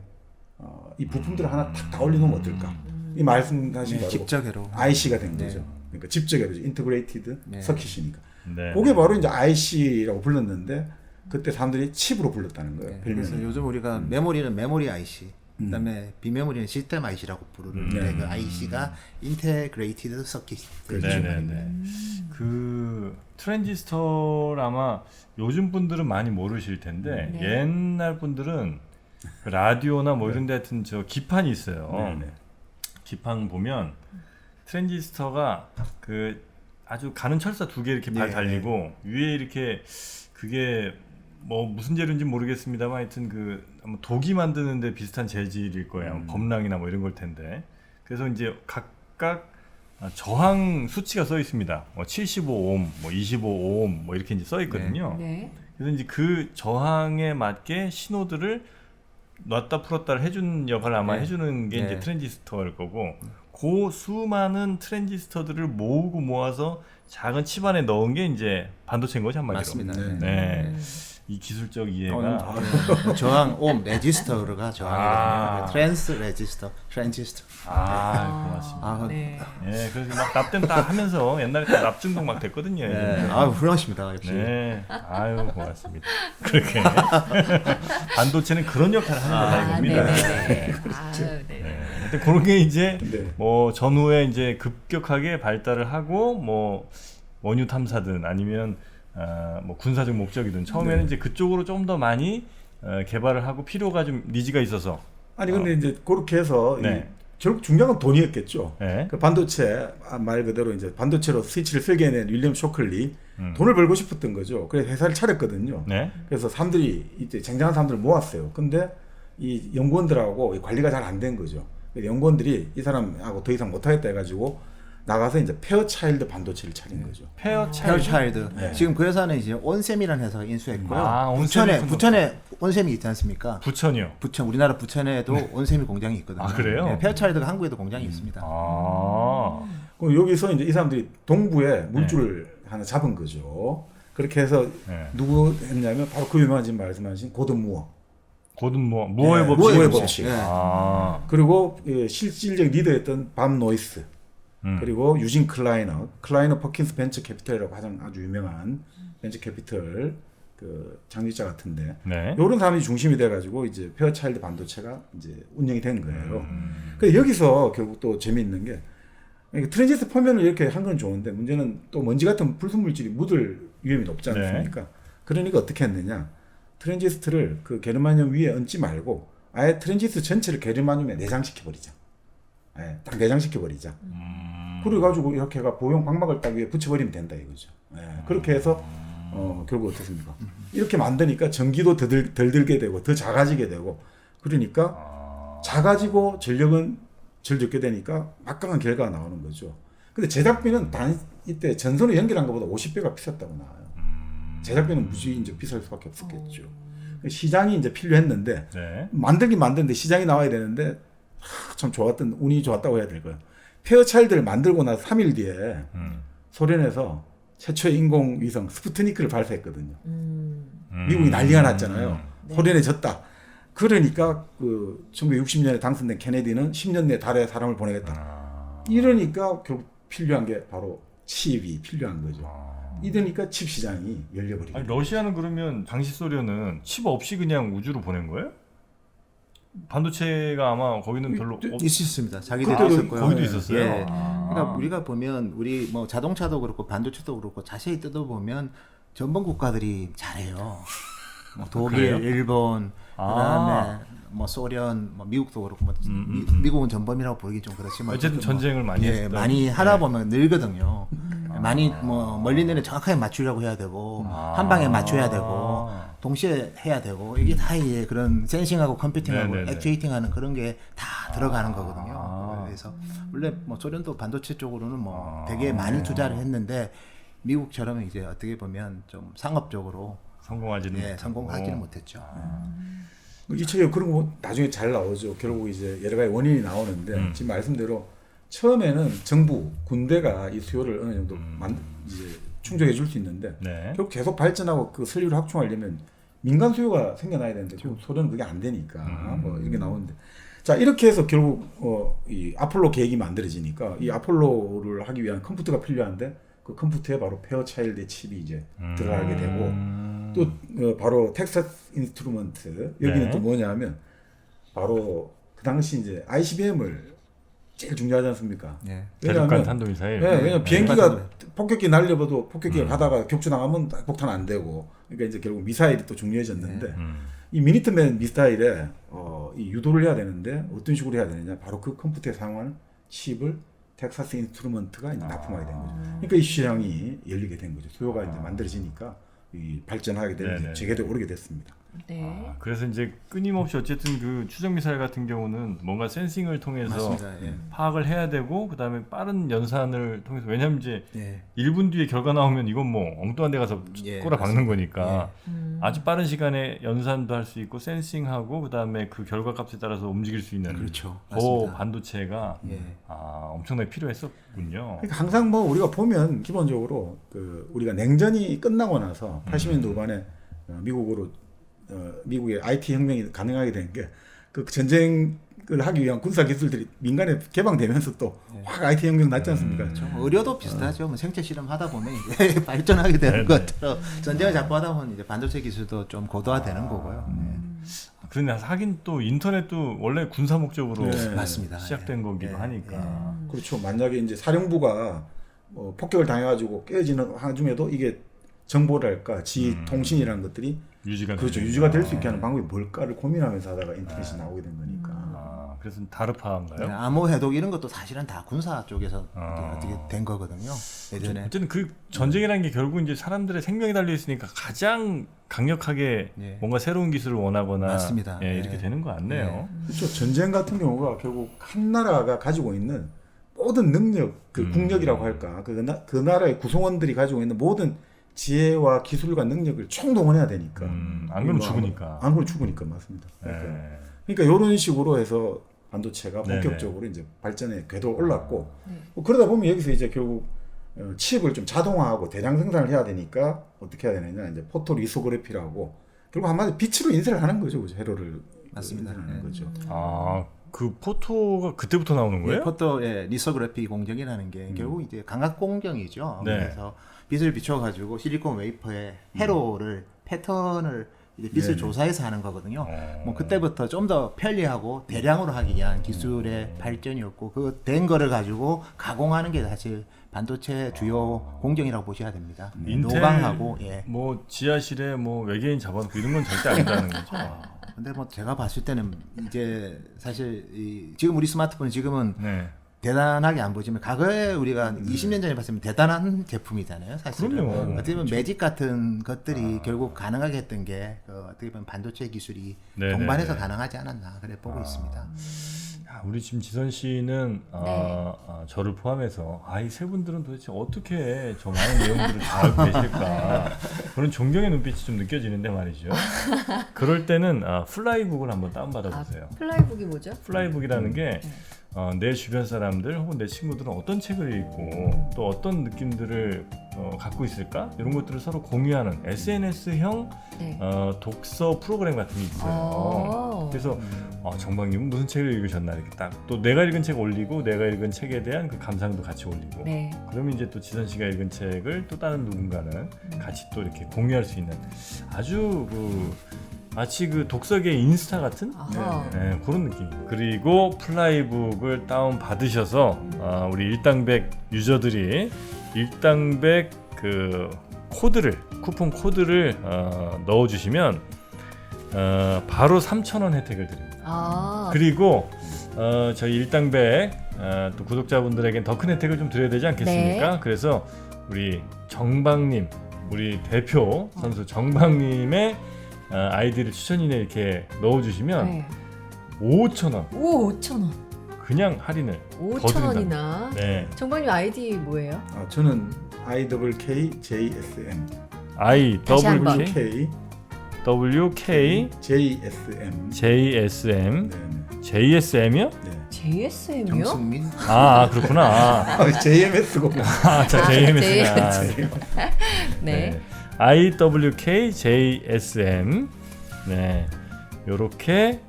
이 부품들을 하나 탁 다 올려놓으면 어떨까? 이 말씀하신 바로 직접으로 IC가 된 거죠. 그러니까 직접으로 인터그레이티드 서킷이니까. 네. 그게 바로 이제 IC라고 불렀는데 그때 사람들이 칩으로 불렀다는 거예요. 그래서 별명이. 요즘 우리가 메모리는 메모리 IC, 그다음에 비메모리는 시스템 IC라고 부르는데 그 IC가 인테그레이티드 서킷. 네네네. 그 트랜지스터를 아마 요즘 분들은 많이 모르실 텐데 네. 옛날 분들은 그 라디오나 뭐 이런 데 하여튼 저 기판이 있어요. 네네. 기판 보면 트랜지스터가 그 아주 가는 철사 두 개 이렇게 발 네, 달리고 위에 이렇게 그게 뭐 무슨 재료인지 모르겠습니다만 하여튼 그 아마 독이 만드는데 비슷한 재질일 거예요. 범랑이나 뭐 이런 걸 텐데. 그래서 이제 각각 저항 수치가 써 있습니다. 75옴, 뭐 25옴 뭐 이렇게 이제 써 있거든요. 네. 그래서 이제 그 저항에 맞게 신호들을 놨다 풀었다를 해주는 역할을 아마 네. 해주는 게 이제 네. 트랜지스터일 거고, 그 수많은 트랜지스터들을 모으고 모아서 작은 칩 안에 넣은 게 이제 반도체인 거죠, 한마디로. 맞습니다. 네. 네. 이 기술적 이해가 저항 옴 레지스터가 저항이거든요. 아. 트랜스 레지스터, 트랜지스터. 고맙습니다. 아, 네. 예, 그래서 막 납땜 다 하면서 옛날에 다 납증동 막 됐거든요. 네. 예전에. 훌륭하십니다. 역시. 네, 아유 고맙습니다. 그렇게 반도체는 그런 역할을 하는 거다 이겁니다. 네네네. 네. 네. 하여튼 그런 게 이제 네. 뭐 전후에 이제 급격하게 발달을 하고 뭐 원유 탐사든 아니면 뭐 군사적 목적이든 처음에는 네. 이제 그쪽으로 좀 더 많이 개발을 하고 필요가 좀 니즈가 있어서. 아니 근데 이제 그렇게 해서 네. 결국 중요한 건 돈이었겠죠. 네. 그 반도체 말 그대로 이제 반도체로 스위치를 설계해낸 윌리엄 쇼클리 음. 돈을 벌고 싶었던 거죠. 그래서 회사를 차렸거든요. 네. 그래서 사람들이 이제 쟁쟁한 사람들을 모았어요. 근데 이 연구원들하고 관리가 잘 안 된 거죠. 그래서 연구원들이 이 사람하고 더 이상 못하겠다 해가지고 나가서 이제 페어차일드 반도체를 차린 거죠. 페어차일드. 네. 지금 그 회사는 이제 온셈이라는 회사가 인수했고요. 아, 온셈이 부천에 온셈이 있지 않습니까? 부천이요. 부천 우리나라 부천에도 온셈이 공장이 있거든요. 아, 그래요? 네, 페어차일드가 한국에도 공장이 있습니다. 아. 그럼 여기서 이제 이 사람들이 동부에 물줄을 하나 잡은 거죠. 그렇게 해서 네. 누구 했냐면 바로 그 유명한 지금 말씀하신 고든 무어. 고든 무어의 네, 법칙. 무어의 법칙. 아. 그리고 실질적 리더였던 밤 노이스. 그리고 유진 클라이너 퍼킨스 벤처 캐피털이라고 아주 유명한 벤처 캐피털 그 창립자 같은데 네. 이런 사람이 중심이 돼가지고 이제 페어차일드 반도체가 이제 운영이 된 거예요. 근데 여기서 결국 또 재미있는 게 트랜지스터 표면을 이렇게 한 건 좋은데 문제는 또 먼지 같은 불순물질이 묻을 위험이 높지 않습니까? 네. 그러니까 어떻게 했느냐? 트랜지스터를 그 게르마늄 위에 얹지 말고 아예 트랜지스터 전체를 게르마늄에 내장시켜 버리자. 예, 딱 내장시켜 버리자. 그래가지고 이렇게 해가 보형 광막을 딱 위에 붙여버리면 된다 이거죠. 예, 그렇게 해서 결국 어떻습니까? 이렇게 만드니까 전기도 덜 들게 되고 더 작아지게 되고 그러니까 작아지고 전력은 절 적게 되니까 막강한 결과가 나오는 거죠. 근데 제작비는 이때 전선을 연결한 것보다 50배가 비쌌다고 나와요. 제작비는 무지 이제 비쌀 수밖에 없었겠죠. 시장이 이제 필요했는데 네. 만들긴 만드는데 시장이 나와야 되는데 참 좋았던 운이 좋았다고 해야 될 거예요. 페어차일드를 만들고 나서 3일 뒤에 소련에서 최초의 인공위성 스푸트니크를 발사했거든요. 미국이 난리가 났잖아요. 네. 소련에 졌다. 그러니까 그 1960년에 당선된 케네디는 10년 내에 달에 사람을 보내겠다. 이러니까 결국 필요한 게 바로 칩이 필요한 거죠. 이러니까 칩 시장이 열려버리고. 아니, 러시아는 그러면 당시 소련은 칩 없이 그냥 우주로 보낸 거예요? 반도체가 아마 거기는 별로 있었습니다. 자기들이 그때도 있었고요. 거기도 있었어요. 예. 아. 그러니까 우리가 보면 우리 뭐 자동차도 그렇고 반도체도 그렇고 자세히 뜯어보면 전범 국가들이 잘해요. 뭐 독일, 그래요? 일본, 아. 그다음에 뭐 소련, 뭐 미국도 그렇고 뭐 미국은 전범이라고 부르기 좀 그렇지만 어쨌든 뭐, 전쟁을 많이 예, 했던. 많이 하다 보면 늘거든요. 많이 뭐 멀리 내려 정확하게 맞추려고 해야 되고 한 방에 맞춰야 되고 동시에 해야 되고 이게 다 이제 그런 센싱하고 컴퓨팅하고 네네네. 액추에이팅하는 그런 게 다 들어가는 거거든요. 그래서 원래 뭐 소련도 반도체 쪽으로는 뭐 되게 많이 투자를 했는데 미국처럼 이제 어떻게 보면 좀 상업적으로 성공하지는 못하고. 성공하지는 못했죠. 이 책에 그런 거 나중에 잘 나오죠. 결국 이제 여러 가지 원인이 나오는데 지금 말씀대로 처음에는 정부, 군대가 이 수요를 어느 정도 이제 충족해 줄 수 있는데 네. 결국 계속 발전하고 그 설비를 확충하려면 민간 수요가 생겨나야 되는데 결국 소련은 그게 안 되니까 뭐 이렇게 나오는데 자 이렇게 해서 결국 이 아폴로 계획이 만들어지니까 이 아폴로를 하기 위한 컴퓨터가 필요한데 그 컴퓨터에 바로 페어차일드 칩이 이제 들어가게 되고 또 바로 텍사스 인스트루먼트 여기는 네. 또 뭐냐면 바로 그 당시 이제 ICBM을 제일 중요하지 않습니까? 예. 대륙간 탄도미사일. 네, 왜냐면 네. 비행기가 폭격기 날려봐도 폭격기가 가다가 격추당하면 폭탄 안 되고 그러니까 이제 결국 미사일이 또 중요해졌는데 이 미니트맨 미사일에 이 유도를 해야 되는데 어떤 식으로 해야 되느냐 바로 그 컴퓨터에 사용하는 칩을 텍사스 인스트루먼트가 이제 납품하게 된 거죠. 그러니까 이 시장이 열리게 된 거죠. 수요가 이제 만들어지니까 이 발전하게 되는 네네. 재계도 오르게 됐습니다. 네. 그래서 이제 끊임없이 어쨌든 그 추적 미사일 같은 경우는 뭔가 센싱을 통해서 맞습니다. 예. 파악을 해야 되고 그다음에 빠른 연산을 통해서 왜냐면 이제 예. 1분 뒤에 결과 나오면 이건 뭐 엉뚱한 데 가서 예, 꼬라 박는 거니까 음. 아주 빠른 시간에 연산도 할 수 있고 센싱하고 그다음에 그 결과 값에 따라서 움직일 수 있는 그렇죠. 그 맞습니다. 반도체가 예. 엄청나게 필요했었군요. 그러니까 항상 뭐 우리가 보면 기본적으로 그 우리가 냉전이 끝나고 나서 80년대 후반에 미국의 IT 혁명이 가능하게 된 게 그 전쟁을 하기 위한 군사 기술들이 민간에 개방되면서 또 확 IT 혁명 났지 않습니까? 의료도 비슷하죠. 뭐 생체 실험 하다 보면 이제 발전하게 되는 네네. 것처럼 전쟁을 자꾸 하다 보면 이제 반도체 기술도 좀 고도화되는 거고요. 그런데 하긴 또 인터넷도 원래 군사 목적으로 네. 맞습니다. 시작된 예. 거기도 예. 하니까. 그렇죠. 만약에 이제 사령부가 폭격을 당해가지고 깨어지는 와중에도 이게 정보랄까 통신이라는 것들이 유지가 그렇죠. 되니까. 유지가 될 수 있게 하는 방법이 뭘까를 고민하면서 하다가 인터넷이 나오게 된 거니까. 그래서 다르파인가요? 네, 암호 해독 이런 것도 사실은 다 군사 쪽에서 아. 어떻게 된 거거든요. 예전에 어쨌든 그 전쟁이라는 게 결국 이제 사람들의 생명이 달려 있으니까 가장 강력하게 예. 뭔가 새로운 기술을 원하거나 맞습니다. 예, 예. 이렇게 되는 거 같네요. 그렇죠. 전쟁 같은 경우가 결국 한 나라가 가지고 있는 모든 능력, 그 국력이라고 할까, 그 나라의 구성원들이 가지고 있는 모든 지혜와 기술과 능력을 총동원해야 되니까. 안 그러면 죽으니까. 안 그러면 죽으니까 맞습니다. 예. 그러니까 이런 식으로 해서 반도체가 네네. 본격적으로 이제 발전의 궤도에 올랐고 그러다 보면 여기서 이제 결국 칩을 좀 자동화하고 대량 생산을 해야 되니까 어떻게 해야 되느냐 이제 포토 리소그래피라고 결국 한마디 빛으로 인쇄를 하는 거죠, 그죠? 회로를 맞습니다. 인쇄하는 거죠. 그 포토가 그때부터 나오는 거예요? 포토 리소그래피 공정이라는 게 결국 이제 감각 공정이죠. 네. 그래서 빛을 비춰가지고 실리콘 웨이퍼에 회로를 패턴을 이제 빛을 네네. 조사해서 하는 거거든요. 뭐 그때부터 좀 더 편리하고 대량으로 하기 위한 기술의 발전이었고 그 된 거를 가지고 가공하는 게 사실 반도체 주요 공정이라고 보셔야 됩니다. 인텔 노광하고 뭐 지하실에 뭐 외계인 잡아놓고 이런 건 절대 아니라는 거죠. 근데 뭐 제가 봤을 때는 이제 사실 지금 우리 스마트폰은 지금은 네. 대단하게 안 보지만 과거에 우리가 20년 전에 봤으면 대단한 제품이잖아요. 사실은 그럼요. 어떻게 보면 매직 같은 것들이 결국 가능하게 했던 게 어떻게 보면 반도체 기술이 네네네. 동반해서 가능하지 않았나 그래 보고 있습니다. 야, 우리 지금 지선 씨는 네. 저를 포함해서 이 세 분들은 도대체 어떻게 저 많은 내용들을 다 알고 계실까 그런 존경의 눈빛이 좀 느껴지는데 말이죠. 그럴 때는 플라이북을 한번 다운받아 보세요. 플라이북이 뭐죠? 플라이북이라는 게 내 주변 사람들 혹은 내 친구들은 어떤 책을 읽고 또 어떤 느낌들을 갖고 있을까 이런 것들을 서로 공유하는 SNS형 네. 독서 프로그램 같은 게 있어요. 아. 그래서 정박님은 무슨 책을 읽으셨나 이렇게 딱 또 내가 읽은 책 올리고 내가 읽은 책에 대한 그 감상도 같이 올리고 네. 그러면 이제 또 지선 씨가 읽은 책을 또 다른 누군가는 같이 또 이렇게 공유할 수 있는 아주 마치 그 독서계 인스타 같은 아하. 네, 그런 느낌. 그리고 플라이북을 다운 받으셔서 우리 일당백 유저들이 일당백 그 쿠폰 코드를 넣어주시면 바로 3,000원 혜택을 드립니다. 그리고 저희 일당백 또 구독자분들에겐 더 큰 혜택을 좀 드려야 되지 않겠습니까? 네. 그래서 우리 정박님, 우리 대표 선수 정박님의 아이디를 추천인에 이렇게 넣어주시면 네. 5,000원 오, 5,000원. 그냥 할인을 5,000원이나. 네. 정박님 아이디 뭐예요? 저는 IWKJSM, 다시 한번. WK JSM. JSM 네네. JSM이요? 네. JSM이요? 정승민 그렇구나. JMS고. 자 JMS가 네. IWK JSM 네 요렇게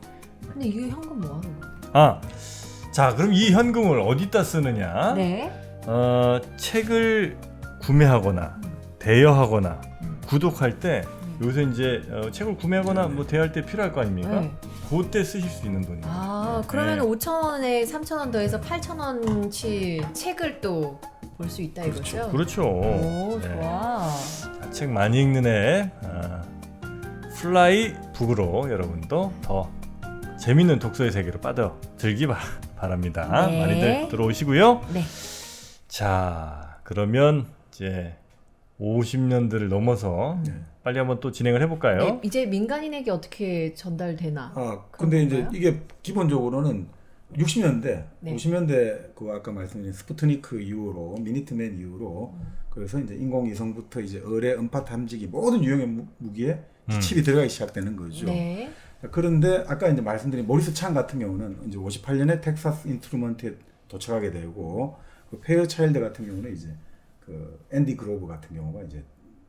근데 이게 현금 뭐 하는 거야? 자 그럼 이 현금을 어디다 쓰느냐? 네. 책을 구매하거나 대여하거나 구독할 때 요새 이제 책을 구매하거나 뭐 대여할 때 필요할 거 아닙니까? 네. 그때 쓰실 수 있는 돈이에요. 그러면 네. 5,000원에 3,000원 더해서 8,000원치 책을 또 볼 수 있다 이거죠? 그렇죠. 오, 네. 좋아. 자, 책 많이 읽는 애 플라이북으로 여러분도 더 재밌는 독서의 세계로 빠져들기 바랍니다. 네. 많이들 들어오시고요. 네. 자 그러면 이제 50년대를 넘어서 빨리 한번 또 진행을 해볼까요? 네, 이제 민간인에게 어떻게 전달되나? 근데 이제 건가요? 이게 기본적으로는 60년대, 네. 50년대 그 아까 말씀드린 스푸트니크 이후로 미니트맨 이후로 그래서 이제 인공위성부터 이제 어뢰, 음파 탐지기 모든 유형의 무기에 칩이 들어가기 시작되는 거죠. 네. 그런데 아까 이제 말씀드린 모리스 창 같은 경우는 이제 58년에 텍사스 인스트루먼트에 도착하게 되고 그 페어차일드 같은 경우는 이제 그 앤디 그로브 같은 경우가 이제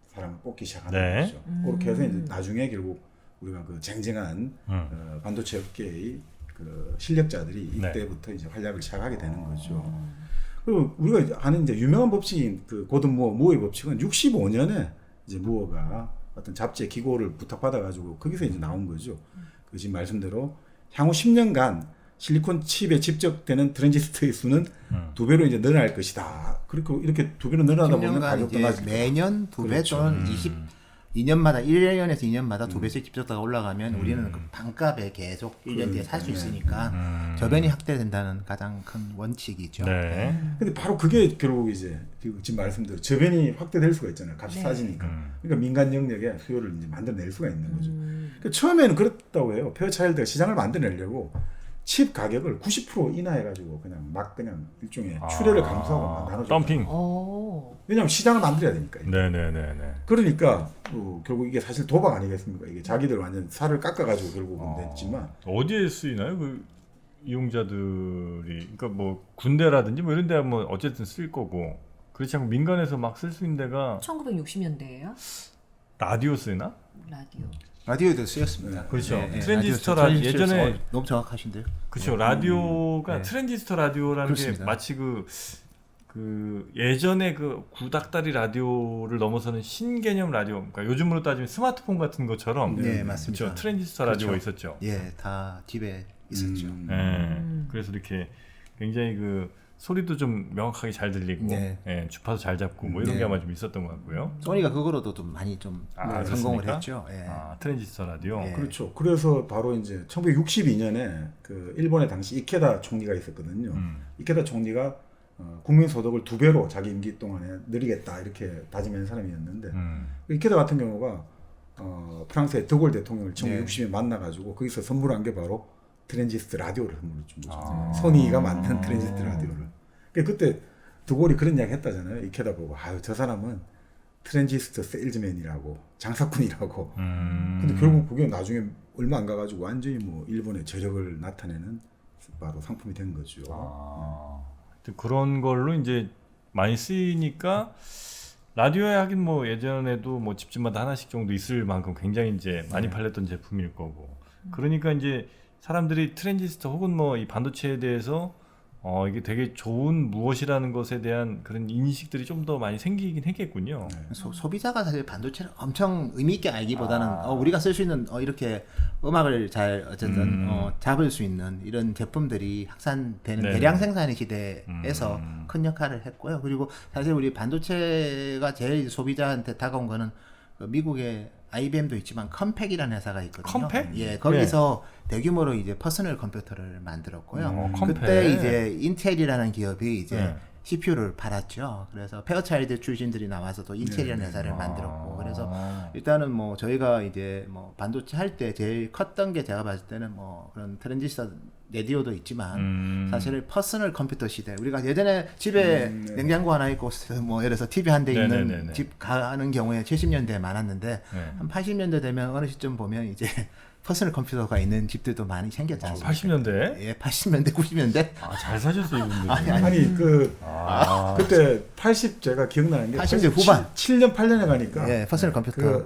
사람을 뽑기 시작하는 네. 거죠. 그렇게 해서 이제 나중에 결국 우리가 그 쟁쟁한 반도체 업계의 그 실력자들이 네. 이때부터 이제 활약을 시작하게 되는 거죠. 그리고 우리가 아는 이제 유명한 법칙인 그 고든 무어의 법칙은 65년에 이제 무어가 어떤 잡지의 기고를 부탁받아가지고 거기서 이제 나온 거죠. 그 지금 말씀대로 향후 10년간 실리콘 칩에 집적되는 트랜지스터의 수는 2배로 이제 늘어날 것이다. 그리고 이렇게 2배로 늘어나다 보면 10년간 가격도 이제 낮을 매년 2배 그렇죠. 또는 2년마다 1년에서 2년마다 2배씩 집적도가 올라가면 우리는 그 반값에 계속 1년 뒤에 살 수 있으니까 저변이 확대된다는 가장 큰 원칙이죠. 네. 근데 바로 그게 결국 이제 지금 말씀대로 저변이 확대될 수가 있잖아요. 값이 네. 싸지니까. 그러니까 민간 영역에 수요를 이제 만들어낼 수가 있는 거죠. 그러니까 처음에는 그렇다고 해요. 페어차일드가 시장을 만들어내려고 칩 가격을 90% 인하해가지고 그냥 일종의 출혈을 감수하고 막 나눠줘. 덤핑. 왜냐하면 시장을 만들어야 되니까. 네네네네. 그러니까 결국 이게 사실 도박 아니겠습니까? 이게 자기들 완전 살을 깎아가지고 결국은 됐지만 어디에 쓰이나요? 그 이용자들이 그러니까 뭐 군대라든지 뭐 이런 데 하면 어쨌든 쓸 거고 그렇지 않고 민간에서 막 쓸 수 있는 데가 1960년대예요. 라디오 쓰나? 라디오에도 쓰였습니다. 그렇죠. 예, 트랜지스터 트랜지스터 예전에 너무 정확하신데요. 그렇죠. 라디오가 네. 트랜지스터 라디오라는 그렇습니다. 게 마치 그 예전에 그 구닥다리 라디오를 넘어서는 신개념 라디오, 그러니까 요즘으로 따지면 스마트폰 같은 것처럼 네, 맞습니다. 그렇죠. 트랜지스터 라디오가 있었죠. 예, 다 집에 있었죠. 그래서 이렇게 굉장히 그 소리도 좀 명확하게 잘 들리고 네. 예, 주파수 잘 잡고 뭐 이런 네. 게 아마 좀 있었던 것 같고요. 소니가 그거로도 좀 많이 좀 성공을 그렇습니까? 했죠. 예. 트랜지스터 라디오. 예. 그렇죠. 그래서 바로 이제 1962년에 그 일본의 당시 이케다 총리가 있었거든요. 이케다 총리가 국민 소득을 2배로 자기 임기 동안에 늘리겠다 이렇게 다짐한 사람이었는데 이케다 같은 경우가 프랑스의 드골 대통령을 1960년에 만나가지고 거기서 선물한 게 바로 트랜지스터 라디오를 선물로 준 거죠. 소니가 만든 트랜지스터 라디오를. 그러니까 그때 드골이 그런 이야기 했다잖아요. 이케다 보고 아유 저 사람은 트랜지스터 세일즈맨이라고 장사꾼이라고. 근데 결국 그게 나중에 얼마 안 가가지고 완전히 뭐 일본의 저력을 나타내는 바로 상품이 된 거죠. 그런 걸로 이제 많이 쓰이니까 라디오에 하긴 뭐 예전에도 뭐 집집마다 하나씩 정도 있을 만큼 굉장히 이제 많이 팔렸던 제품일 거고. 그러니까 이제 사람들이 트랜지스터 혹은 뭐 이 반도체에 대해서 이게 되게 좋은 무엇이라는 것에 대한 그런 인식들이 좀 더 많이 생기긴 했겠군요. 소비자가 사실 반도체를 엄청 의미 있게 알기보다는 우리가 쓸 수 있는 이렇게 음악을 잘 어쨌든 잡을 수 있는 이런 제품들이 확산되는 네네. 대량 생산의 시대에서 큰 역할을 했고요. 그리고 사실 우리 반도체가 제일 소비자한테 다가온 거는 그 미국의 IBM도 있지만 컴팩이라는 회사가 있거든요. 컴팩? 예, 거기서 대규모로 이제 퍼스널 컴퓨터를 만들었고요. 컴팩. 그때 이제 인텔이라는 기업이 이제 네. CPU를 팔았죠. 그래서 페어차일드 출신들이 나와서 또 인텔이라는 회사를 만들었고, 그래서 일단은 뭐 저희가 이제 뭐 반도체 할 때 제일 컸던 게 제가 봤을 때는 뭐 그런 트랜지스터 레디오도 있지만 사실 퍼스널 컴퓨터 시대, 우리가 예전에 집에 냉장고 하나 있고 뭐 예를 들어서 TV 한 대 있는 네네네네. 집 가는 경우에 70년대에 많았는데 네. 한 80년대 되면 어느 시점 보면 이제 퍼스널 컴퓨터가 있는 집들도 많이 생겼지 않습니까? 80년대? 예, 80년대, 90년대. 잘 사셨어요, 이분들. 아니 그때 80 제가 기억나는 게 80년대 후반. 7년 8년에 가니까 예, 퍼스널 컴퓨터.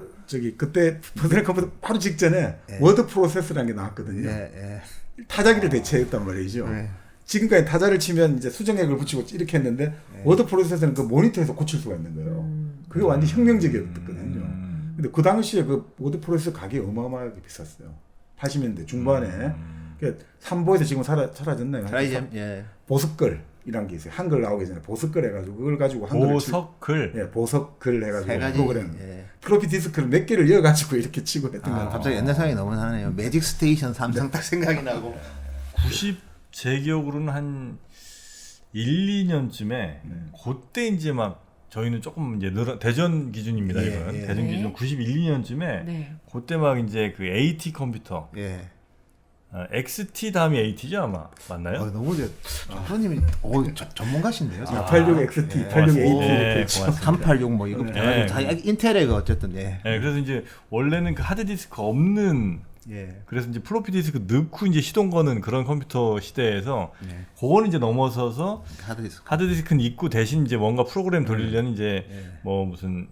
그때 퍼스널 컴퓨터 바로 직전에 워드 프로세서라는 게 나왔거든요. 예. 타자기를 대체했단 말이죠. 네. 지금까지 타자를 치면 이제 수정액을 붙이고 이렇게 했는데 워드 프로세서는 그 모니터에서 고칠 수가 있는 거예요. 그게 완전 혁명적이었거든요. 근데 그 당시에 그 워드 프로세서 가격이 어마어마하게 비쌌어요. 80년대 중반에. 그러니까 삼보에서 지금 사라졌나요? 트라이잼, 예. 보석글이란 게 있어요. 한글 나오기 전에 보석글 해가지고 그걸 가지고 한글을 보석글. 예, 보석글 세 해가지고 가지. 프로그램. 예. 프로피 디스크를 몇 개를 이어가지고 이렇게 치고 했던 거. 갑자기 옛날 생각이 너무 나네요. 매직 스테이션 삼성 딱 생각이 나고. 제 기억으로는 한 1, 2년쯤에 그때 이제 막 저희는 조금 이제 대전 기준입니다. 예, 이건 예. 대전 네. 기준 91, 2년쯤에 네. 그때 막 이제 그 AT 컴퓨터 예. XT 다음이 AT죠 아마 맞나요? 너무 프로님이 전문가신데요. 286 XT, 286 AT 네, 이렇게 고맙습니다. 386 뭐 이거 네. 다 인텔의 그 어쨌든 예. 네, 그래서 이제 원래는 그 하드 디스크 없는 예. 그래서 이제 플로피 디스크 넣고 이제 시동 거는 그런 컴퓨터 시대에서 예. 그거는 이제 넘어서서 하드디스크. 하드 디스크는 있고 대신 이제 뭔가 프로그램 돌리려는 이제 예. 뭐 무슨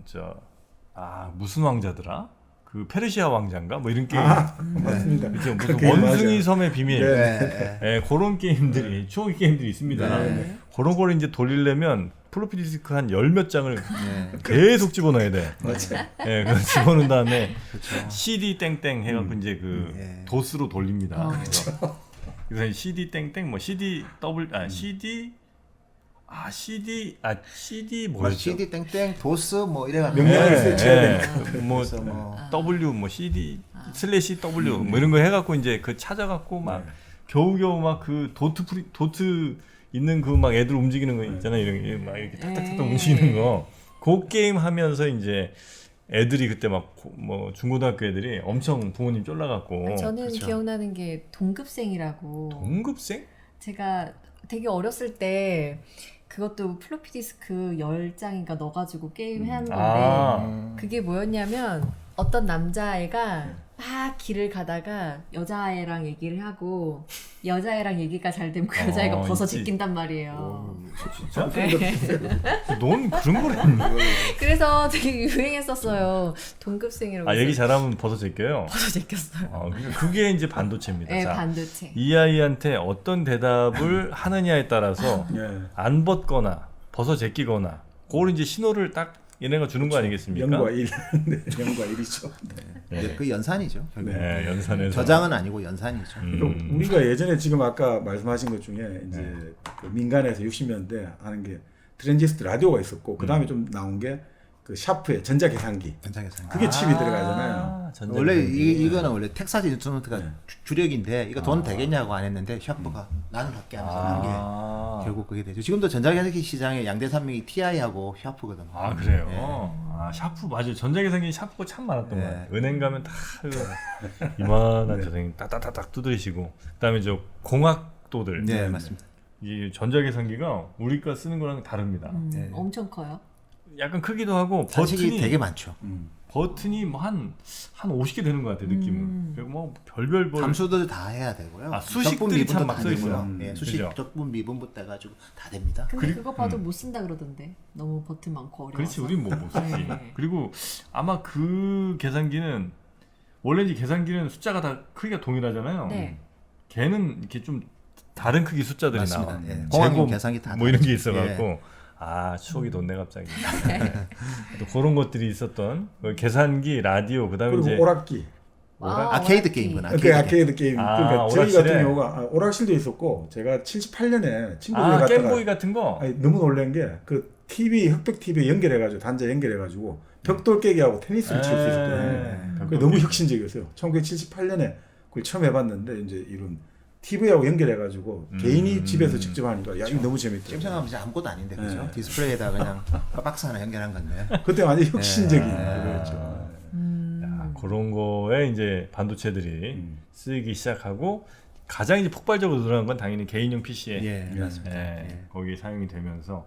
무슨 왕자더라? 그 페르시아 왕자인가? 뭐 이런 게임. 맞습니다. 그렇죠. 그 무슨 게임 원숭이 맞아요. 섬의 비밀. 네. 예, 그런 게임들이 추억의 게임들이 있습니다. 네. 그런 거를 이제 돌리려면 플로피 디스크 한 열 몇 장을 예. 계속 집어넣어야 돼. 맞아요. 예, 그래서 집어넣은 다음에 CD 땡땡 해갖고 이제 그 예. 도스로 돌립니다. 그래서 CD 땡땡 뭐 CD CD 뭐 뭐였죠? CD 땡땡 도스 뭐 이래가지고 명령을 예, 설치해야 예. 되니까. 뭐 그래서 뭐 W 뭐 CD 슬래시 W 뭐 이런 거 해갖고 이제 그 찾아갖고 막 겨우겨우 막 그 도트 있는 그 막 애들 움직이는 거 있잖아요. 이런 막 이렇게 탁탁탁 움직이는 거. 그 게임 하면서 이제 애들이 그때 막 뭐 중고등학교 애들이 엄청 부모님 쫄라갖고 저는 그렇죠. 기억나는 게 동급생이라고. 동급생? 제가 되게 어렸을 때 그것도 플로피 디스크 10장인가 넣어가지고 게임 하는 건데 아. 그게 뭐였냐면 어떤 남자애가 막 막 길을 가다가 여자애랑 얘기를 하고 여자애랑 얘기가 잘 되면 그 여자애가 벗어 있지. 제낀단 말이에요. 진짜? 넌 그런 걸 했니? 그래서 되게 유행했었어요. 동급생이라고. 아 얘기 잘하면 벗어 제껴요. 벗어 제꼈어요. 그러니까 그게 이제 반도체입니다. 네, 자, 반도체. 이 아이한테 어떤 대답을 하느냐에 따라서 예. 안 벗거나 벗어 제끼거나 그걸 이제 신호를 딱 얘네가 주는 거 아니겠습니까? 0과 1. 네, 0과 1이죠. 네. 그 연산이죠. 결국은. 네, 연산에서 저장은 아니고 연산이죠. 우리가 예전에 지금 아까 말씀하신 것 중에 이제 그 민간에서 60년대 하는 게 트랜지스터 라디오가 있었고 그 다음에 좀 나온 게 그 샤프의 전자계산기. 전자계산. 그게 칩이 들어가잖아요. 원래 이거는 원래 텍사스 인스트루먼트가 네. 주력인데 이거 돈 되겠냐고 안 했는데 샤프가 나는 할게 하면서 한 게 결국 그게 되죠. 지금도 전자계산기 시장에 양대 산맥이 TI하고 샤프거든요. 아 그래요? 네. 아 샤프 맞아요. 전자계산기 샤프가 참 많았던 네. 것 같아요. 은행 가면 다 이만한 전자계산기 따따따딱 두드리시고 그다음에 저 공학도들 네, 맞습니다. 이 전자계산기가 우리가 쓰는 거랑 다릅니다. 네. 엄청 커요. 약간 크기도 하고 산식이 버튼이 되게 많죠. 버튼이 뭐 한 50개 되는 것 같아요 느낌은. 그리고 뭐 별별 함수도 다 해야 되고요. 아, 수식들이 적분, 미분도 참 막 다 써 있어요. 되고요. 예, 수식, 그죠? 적분, 미분부터 해가지고 다 됩니다. 근데 그거 봐도 못 쓴다 그러던데. 너무 버튼 많고 어려워서. 그렇지 우린 못 쓰지. 네. 그리고 아마 그 계산기는 원래 이제 계산기는 숫자가 다 크기가 동일하잖아요. 네. 걔는 이렇게 좀 다른 크기 숫자들이 맞습니다. 나와. 예. 공항 제곱 계산기 다 뭐 이런 게 다르죠. 있어갖고 아 추억이 돋네 갑자기. 또 그런 것들이 있었던 그 계산기, 라디오 그다음에 그리고 이제 오락기. 아, 아케이드 오락기. 게임이구나. 그 아케이드 게임. 아, 그러니까 저희 오락실에? 같은 경우가 오락실도 있었고 제가 78년에 친구 집에 아 갔다가 겜보이 같은 거. 아니, 너무 놀란 게 그 TV 흑백 TV에 연결해가지고 단자 연결해가지고 벽돌 깨기하고 테니스를 칠 수 있었거든요. 그게 너무 혁신적이었어요. 1978년에 그걸 처음 해봤는데 이제 이런 TV하고 연결해가지고 개인이 집에서 직접 하니까 야 이거 너무 지금 재밌더라고요. 생각하면 진짜 아무것도 아닌데 그죠? 네. 디스플레이에다 그냥 박스 하나 연결한 건데. 그때 완전 히 혁신적인 네. 그거였죠. 야, 그런 거에 이제 반도체들이 쓰이기 시작하고 가장 이제 폭발적으로 늘어난 건 당연히 개인용 PC에 예, 맞습니다. 예. 거기에 사용이 되면서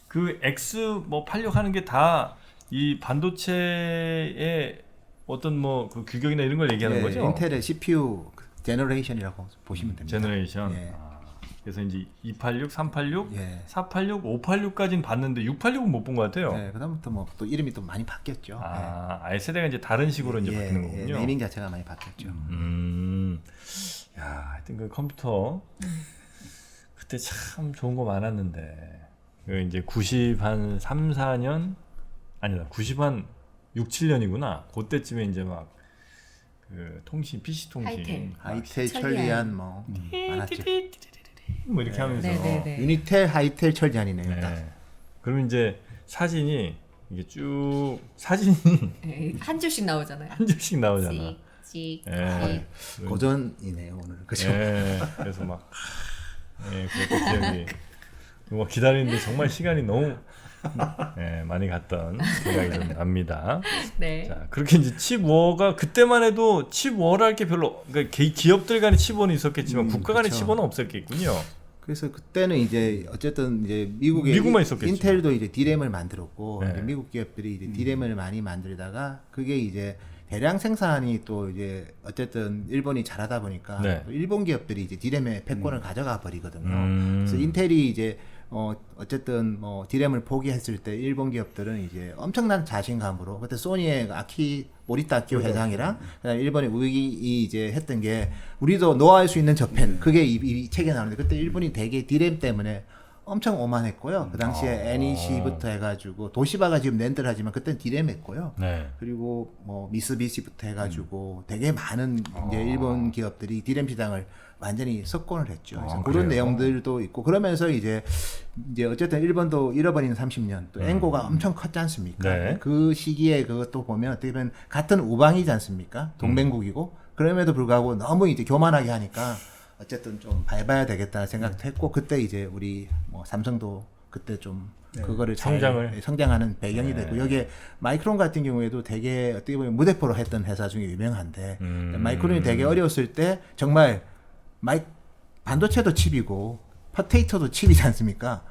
그 X 뭐 86 하는 게 다 이 반도체의 어떤 뭐 그 규격이나 이런 걸 얘기하는 예, 거죠. 인텔의 CPU 제너레이션이라고 보시면 됩니다. 제너레이션. 예. 아, 그래서 이제 286, 386, 예. 486, 586까지는 봤는데 686은 못 본 것 같아요. 네, 그다음부터 뭐 또 이름이 또 많이 바뀌었죠. 아예 세대가 이제 다른 식으로 이제 예, 바뀌는 예, 거군요. 네이밍 자체가 많이 바뀌었죠. 야, 하여튼 그 컴퓨터 그때 참 좋은 거 많았는데 그 이제 90 한 3, 4년 아니다 90 한 6, 7년이구나. 그때쯤에 이제 막 그 통신 PC 통신 하이텔. 하이텔, 천리안. 천리안 뭐 많았죠. 뭐 이렇게 하면서 네네네. 유니텔, 하이텔, 천리안이네요. 딱. 네. 그러면 이제 사진이 이게 쭉 사진이 네, 한 줄씩 나오잖아요. 한 줄씩 나오잖아. 찍, 예. 고전이네요 오늘 그죠? 예. 그래서 막 그것도 기억이 뭐 기다리는데 정말 시간이 너무 많이 갔던 생각이 좀 납니다. 네. 자, 그렇게 이제 칩워가 그때만 해도 칩워랄 게 별로 그러니까 기업들 간의 칩워는 있었겠지만 국가 간의 그쵸. 칩워는 없었겠군요. 그래서 그때는 이제 어쨌든 이제 미국만 있었겠죠. 인텔도 이제 D램을 만들었고 네. 이제 미국 기업들이 이제 D램을 많이 만들다가 그게 이제 대량 생산이 또 이제 어쨌든 일본이 잘하다 보니까 네. 또 일본 기업들이 이제 D램의 패권을 가져가 버리거든요. 음. 그래서 인텔이 이제 어쨌든 뭐 D램을 포기했을 때 일본 기업들은 이제 엄청난 자신감으로 그때 소니의 모리타 아키오 회장이랑 그다음에 일본의 우익이 이제 했던 게 우리도 노화할 수 있는 저펜 그게 이 책에 나오는데 그때 일본이 되게 D램 때문에 엄청 오만했고요. 그 당시에 NEC부터 해가지고 도시바가 지금 낸드를 하지만 그때는 D램 했고요. 네. 그리고 뭐 미쓰비시부터 해가지고 되게 많은 이제 일본 기업들이 D램 시장을 완전히 석권을 했죠. 그래서 그런 그래요? 내용들도 있고 그러면서 이제 어쨌든 일본도 잃어버린 30년 또 엔고가 엄청 컸지 않습니까? 네. 그 시기에 그것도 보면 어떻게 보면 같은 우방이지 않습니까? 동맹국이고 그럼에도 불구하고 너무 이제 교만하게 하니까 어쨌든 좀 밟아야 되겠다는 생각도 했고 그때 이제 우리 뭐 삼성도 그때 좀 그거를 잘 성장하는 배경이 되고 여기에 마이크론 같은 경우에도 되게 어떻게 보면 무대포로 했던 회사 중에 유명한데 마이크론이 되게 어려웠을 때 정말 반도체도 칩이고 포테이토도 칩이지 않습니까?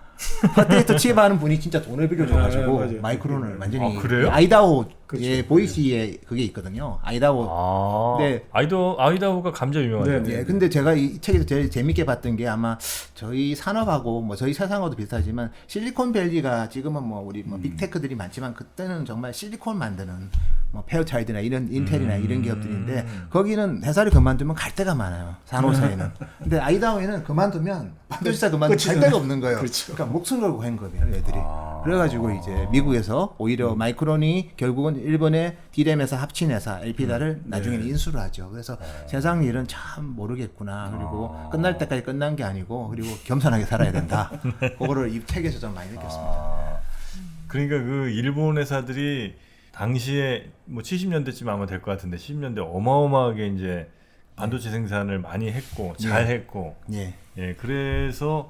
퍼트리터 칩하는 분이 진짜 돈을 빌려줘가지고 맞아요. 마이크론을 완전히 아, 그래요? 아이다호 그렇죠. 예, 보이시에 그게 있거든요. 아이다호. 아, 네. 아이다호가 감자 유명하죠. 네, 네. 예, 근데 제가 이 책에서 제일 재밌게 봤던 게 아마 저희 산업하고 뭐 저희 세상하고도 비슷하지만 실리콘밸리가 지금은 뭐 우리 뭐 빅테크들이 많지만 그때는 정말 실리콘 만드는 뭐 페어차일드나 이런 인텔이나 이런 기업들인데 거기는 회사를 그만두면 갈 데가 많아요. 산호사에는. 근데 아이다호에는 그만두면 반도체사 그만두면 갈 데가 없는 거예요. 그렇죠. 그러니까 목숨 걸고 한 거예요, 애들이. 그래가지고 이제 미국에서 오히려 마이크론이 결국은 일본의 D램 회사 합친 회사 엘피다를 나중에는 인수를 하죠. 그래서 세상 일은 참 모르겠구나. 그리고 끝날 때까지 끝난 게 아니고 그리고 겸손하게 살아야 된다. 그거를 이 책에서 좀 많이 느꼈습니다. 그러니까 그 일본 회사들이 당시에 뭐 70년대쯤 아마 될 것 같은데 70년대 어마어마하게 이제 반도체 생산을 많이 했고 잘 했고 예. 예 그래서